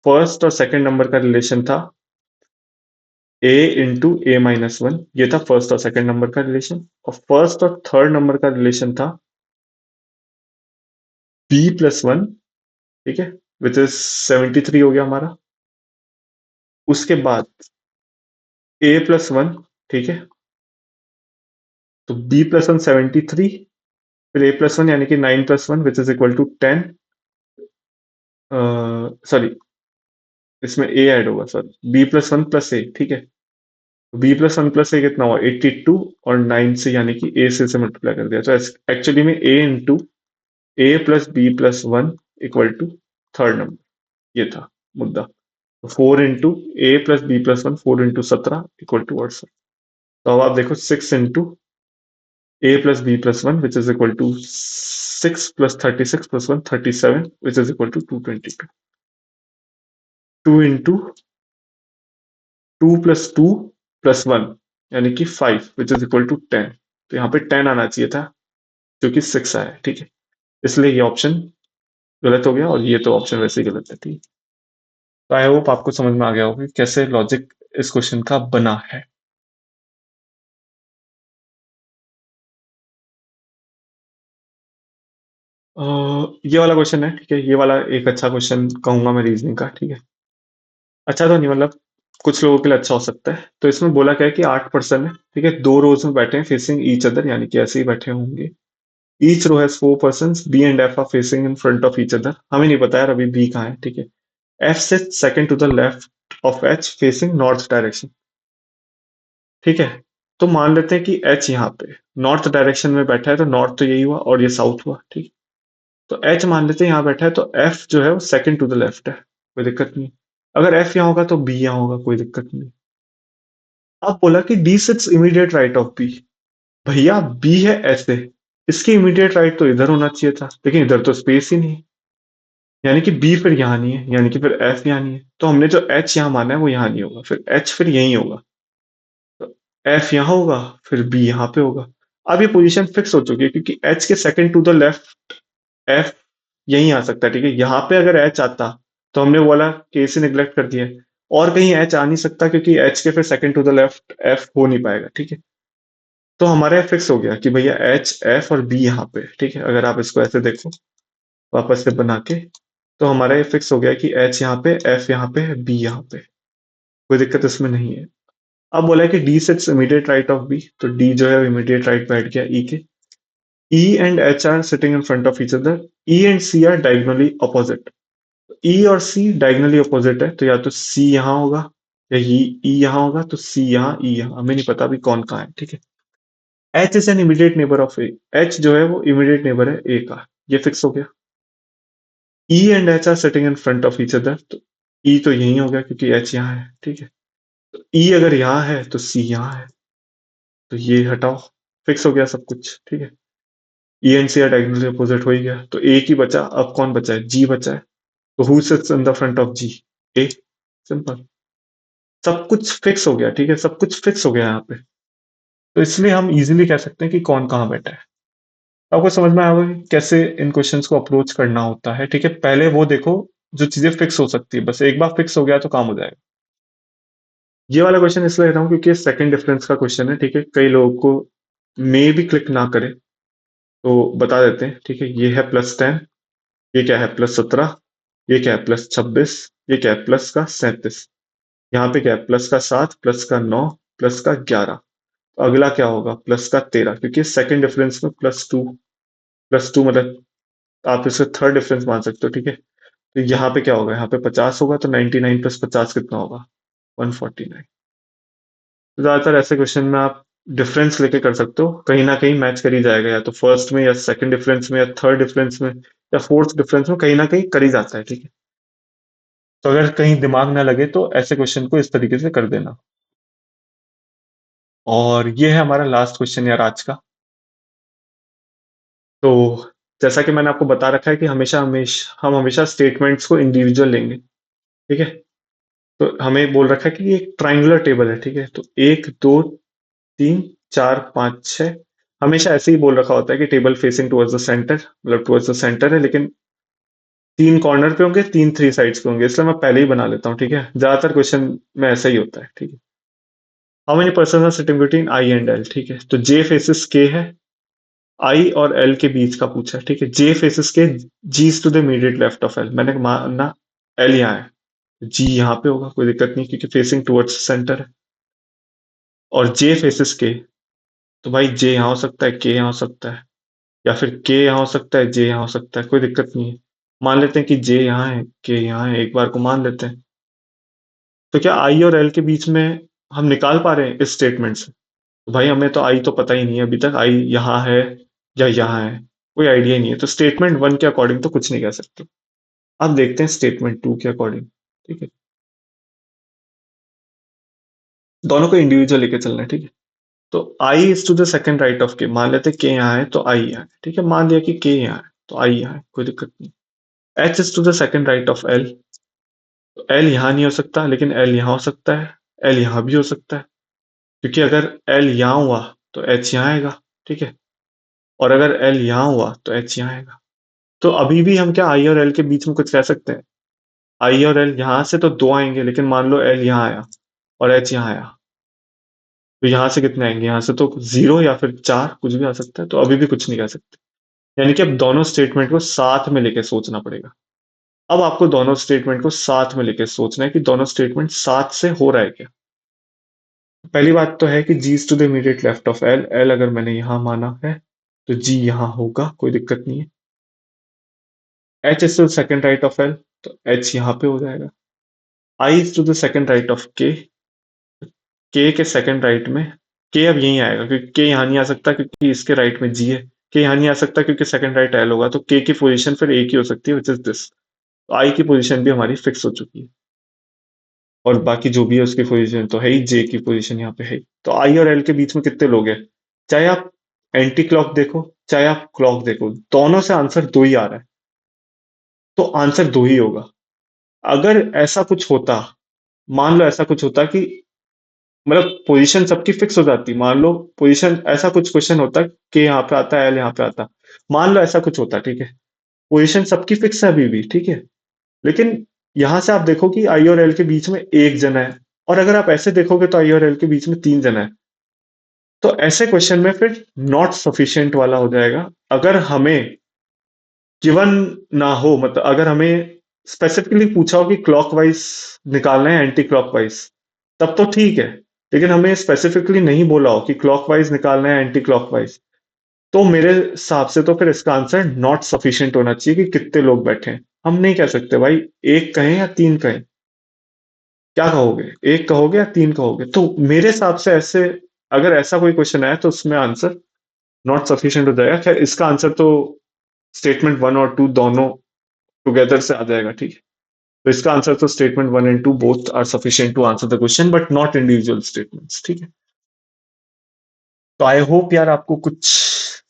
फर्स्ट और सेकंड नंबर का रिलेशन था a × a-1, ये था फर्स्ट और सेकंड नंबर का रिलेशन, और फर्स्ट और थर्ड नंबर का रिलेशन था b+1, ठीक है, विच इज 73 हो गया हमारा। उसके बाद a+1, ठीक है, तो b+1 73, फिर a+1 यानी कि 9+1 which is equal to 10, sorry इसमें a ऐड होगा, सॉरी b+1 + a, ठीक है, b+1 + a कितना हुआ 82, और 9 से यानी कि a से मल्टीप्लाई कर दिया, तो एक्चुअली में a × a + b+1 equal to third number, ये था मुद्दा। 4 × a + b+1, 4 × 17 इक्वल टू 48। तो अब आप देखो 6 × a + b+1 which is equal to 6 + 36 + 1 37 which is equal to 222। 2 × 2 + 2 + 1 यानी कि 5 विच इज इक्वल टू 10, तो यहाँ पे 10 आना चाहिए था जो कि 6 आया, ठीक है, इसलिए ये ऑप्शन गलत हो गया, और ये तो ऑप्शन वैसे ही गलत है, ठीक है। तो आई होप आपको समझ में आ गया होगा कि कैसे लॉजिक इस क्वेश्चन का बना है। ये वाला क्वेश्चन है, ठीक है, ये वाला एक अच्छा क्वेश्चन कहूंगा मैं रीजनिंग का, ठीक है, अच्छा तो नहीं मतलब कुछ लोगों के लिए अच्छा हो सकता है। तो इसमें बोला क्या है कि 8 पर्सन है, ठीक है, 2 रोज में बैठे हैं फेसिंग ईच अदर, यानी कि ऐसे ही बैठे होंगे। Each row has 4 person, B and F are facing in front of each other. हमें नहीं पता यार अभी बी कहाँ है, ठीक है। F sits second to the left of H facing north direction, ठीक है। तो मान लेते हैं कि एच यहाँ पे नॉर्थ डायरेक्शन में बैठा है, तो नॉर्थ तो यही हुआ और ये साउथ हुआ, ठीक। तो एच मान लेते हैं यहाँ बैठा है, तो एफ जो है वो सेकंड टू द लेफ्ट है, कोई दिक्कत नहीं। अगर एफ यहाँ होगा तो बी यहाँ होगा, कोई दिक्कत नहीं। अब बोला कि D sits immediate right of B. भैया बी है ऐसे, इसकी इमीडिएट राइट तो इधर होना चाहिए था, लेकिन इधर तो स्पेस ही नहीं है, यानी कि बी फिर यहाँ नहीं है, यानी कि फिर एफ यहाँ नहीं है, तो हमने जो एच यहाँ माना है वो यहाँ नहीं होगा, फिर एच फिर यहीं होगा। तो एफ यहाँ होगा, फिर बी यहाँ पे होगा। अब ये पोजीशन फिक्स हो चुकी है क्योंकि एच के second to the left F यहीं आ सकता है, ठीक है। यहाँ पे अगर एच आता तो हमने वो वाला केस ही निगलेक्ट कर दिया है, और कहीं एच आ नहीं सकता क्योंकि एच के फिर second to the left F हो नहीं पाएगा, ठीक है। तो हमारा फिक्स हो गया कि भैया एच एफ और बी यहाँ पे, ठीक है। अगर आप इसको ऐसे देखो वापस से बना के, तो हमारा ये फिक्स हो गया कि एच यहाँ पे, एफ यहाँ पे, बी यहाँ पे, कोई दिक्कत इसमें नहीं है। अब बोला है कि D sits immediate right of B, तो डी जो है इमीडिएट राइट बैठ गया ई के। E and H are sitting in front of each other, E and C are diagonally opposite. E और सी डायगोनली अपोजिट है, तो या तो सी यहाँ होगा या ई यहाँ होगा, तो सी यहाँ ई यहाँ, हमें नहीं पता अभी कौन कहाँ है, ठीक है। H is an immediate neighbour of A, H जो है वो इमीडिएट नेबर है ए का, ये फिक्स हो गया। ई and H are sitting in front of each other, तो ई तो यही हो गया क्योंकि एच यहाँ है, ठीक है। तो ई अगर यहाँ है तो सी यहाँ है, तो ये हटाओ, फिक्स हो गया सब कुछ, ठीक है। E and C are diagonally opposite हो ही गया, तो ए की बचा, अब कौन बचा है, जी बचा है। तो who sits in the front of G, A, simple, सब कुछ फिक्स हो गया, ठीक है, सब कुछ फिक्स हो गया यहाँ पे। तो इसलिए हम इजीली कह सकते हैं कि कौन कहाँ बैठा है। आपको समझ में आया होगा कि कैसे इन क्वेश्चंस को अप्रोच करना होता है, ठीक है। पहले वो देखो जो चीजें फिक्स हो सकती है, बस एक बार फिक्स हो गया तो काम हो जाएगा। ये वाला क्वेश्चन इसलिए ले रहा हूँ क्योंकि सेकंड डिफरेंस का क्वेश्चन है, ठीक है। कई लोगों को मे भी क्लिक ना करे, तो बता देते हैं, ठीक है। ये है +10, ये क्या है +17, ये क्या है +26, ये क्या है प्लस का 37, यहाँ पे क्या है प्लस का 7, प्लस का 9, प्लस का 11। तो अगला क्या होगा प्लस का 13, क्योंकि सेकंड डिफरेंस में +2 मतलब आप इसे थर्ड डिफरेंस मान सकते हो, ठीक है। तो यहाँ पे क्या होगा, यहाँ पे 50 होगा, तो 99 + 50 कितना होगा, 149। तो ज्यादातर ऐसे क्वेश्चन में आप डिफरेंस लेके कर सकते हो, कहीं ना कहीं मैच कर ही जाएगा, या तो फर्स्ट में या सेकंड डिफरेंस में या थर्ड डिफरेंस में या फोर्थ डिफरेंस में, कहीं ना कहीं कर ही जाता है, ठीक है। तो अगर कहीं दिमाग ना लगे तो ऐसे क्वेश्चन को इस तरीके से कर देना। और ये है हमारा लास्ट क्वेश्चन यार आज का। तो जैसा कि मैंने आपको बता रखा है कि हम हमेशा स्टेटमेंट्स को इंडिविजुअल लेंगे, ठीक है। तो हमें बोल रखा है कि ये एक ट्राइंगुलर टेबल है, ठीक है। तो 1 2 3 4 5 6, हमेशा ऐसे ही बोल रखा होता है कि table facing towards the centre, मतलब टुवर्ड्स द सेंटर है, लेकिन 3 कॉर्नर पे होंगे, 3 3 साइड्स पे होंगे, इसलिए मैं पहले ही बना लेता हूँ, ठीक है। ज्यादातर क्वेश्चन में ऐसा ही होता है, ठीक है। How many person are sitting between I and L, ठीक है। तो जे फेसिस के है, आई और एल के बीच का पूछा है, ठीक है। J faces K, G is to the immediate left of L, मैंने माना एल यहाँ है, जी यहाँ पे होगा, कोई दिक्कत नहीं, क्योंकि फेसिंग टुवर्ड्स सेंटर है। और जे फेसिस के, तो भाई जे यहाँ हो सकता है, के यहाँ हो सकता है, या फिर के यहाँ हो सकता है, जे यहाँ हो सकता है, कोई दिक्कत नहीं है। मान लेते हैं कि जे यहाँ है, के यहाँ है, एक बार को मान लेते हैं। तो क्या आई और एल के बीच में हम निकाल पा रहे हैं इस स्टेटमेंट से? तो भाई हमें तो आई तो पता ही नहीं है अभी तक, आई यहाँ है या यहाँ है, कोई आइडिया ही नहीं है। तो स्टेटमेंट 1 के अकॉर्डिंग तो कुछ नहीं कह सकते। अब देखते हैं स्टेटमेंट 2 के अकॉर्डिंग, ठीक है। दोनों को इंडिविजुअल लेके चलना है, ठीक है। तो I is to the second right of K, मान लेते के यहाँ है तो आई यहाँ है, ठीक है। मान लिया कि के यहाँ है तो आई यहाँ है, कोई दिक्कत नहीं। H is to the second right of L, तो एल यहाँ नहीं हो सकता, लेकिन एल यहाँ हो सकता है, एल यहाँ भी हो सकता है, क्योंकि अगर एल यहाँ हुआ तो एच यहाँ आएगा, ठीक है। और अगर एल यहाँ हुआ तो एच यहाँ आएगा। तो अभी भी हम क्या आई और एल के बीच में कुछ कह सकते हैं? आई और एल यहाँ से तो दो आएंगे, लेकिन मान लो एल यहाँ आया और एच यहाँ आया, तो यहाँ से कितने आएंगे, यहाँ से तो 0 या फिर 4, कुछ भी आ सकता है। तो अभी भी कुछ नहीं कह सकते। यानी कि अब दोनों स्टेटमेंट को साथ में लेके सोचना पड़ेगा। अब आपको दोनों स्टेटमेंट को साथ में लेके सोचना है कि दोनों स्टेटमेंट साथ से हो रहा है क्या। पहली बात तो है कि G is to the immediate left of L, L अगर मैंने यहां माना है तो जी यहां होगा, कोई दिक्कत नहीं है। H is to the second right of L, तो एच यहां पे हो जाएगा। I is to the second right of K second right में, के अब यहीं आएगा, क्योंकि के यहां नहीं आ सकता, क्योंकि इसके राइट में जी है। के यहां नहीं आ सकता क्योंकि सेकंड राइट एल होगा, तो के की पोजीशन फिर एक ही हो सकती है, विच इज दिस। तो आई की पोजीशन भी हमारी फिक्स हो चुकी है, और बाकी जो भी है उसकी पोजीशन तो है ही, जे की पोजीशन यहाँ पे है ही। तो आई और एल के बीच में कितने लोग हैं, चाहे आप एंटी क्लॉक देखो चाहे आप क्लॉक देखो, दोनों से आंसर दो ही आ रहा है, तो आंसर दो ही होगा। अगर ऐसा कुछ होता, मान लो ऐसा कुछ होता कि मतलब पोजीशन सबकी फिक्स हो जाती, मान लो पोजीशन, ऐसा कुछ क्वेश्चन होता कि यहाँ पे आता है एल यहाँ पे आता, मान लो ऐसा कुछ होता, ठीक है। पोजीशन सबकी फिक्स है अभी भी, ठीक है। लेकिन यहां से आप देखो कि आई और एल के बीच में एक जना है, और अगर आप ऐसे देखोगे तो आई और एल के बीच में 3 जना है। तो ऐसे क्वेश्चन में फिर नॉट सफिशिएंट वाला हो जाएगा। अगर हमें गिवन ना हो, मतलब अगर हमें स्पेसिफिकली पूछा हो कि क्लॉकवाइज निकालना है एंटी क्लॉकवाइज, तब तो ठीक है। लेकिन हमें स्पेसिफिकली नहीं बोला हो कि क्लॉकवाइज निकालना है एंटी क्लॉकवाइज, तो मेरे हिसाब से तो फिर इसका आंसर नॉट सफिशिएंट होना चाहिए कि कितने लोग बैठे हैं। हम नहीं कह सकते भाई एक कहें या तीन कहें, क्या कहोगे, एक कहोगे या तीन कहोगे? तो मेरे हिसाब से ऐसे, अगर ऐसा कोई क्वेश्चन आया तो उसमें आंसर नॉट सफिशिएंट हो जाएगा। खैर इसका आंसर तो स्टेटमेंट 1 और 2 दोनों टुगेदर से आ जाएगा, ठीक है। तो इसका आंसर तो statement 1 and 2 both are sufficient to answer the question, but not individual statements, ठीक है। तो आई होप यार आपको कुछ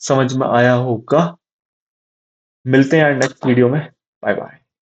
समझ में आया होगा। मिलते हैं यार नेक्स्ट वीडियो में। Bye bye.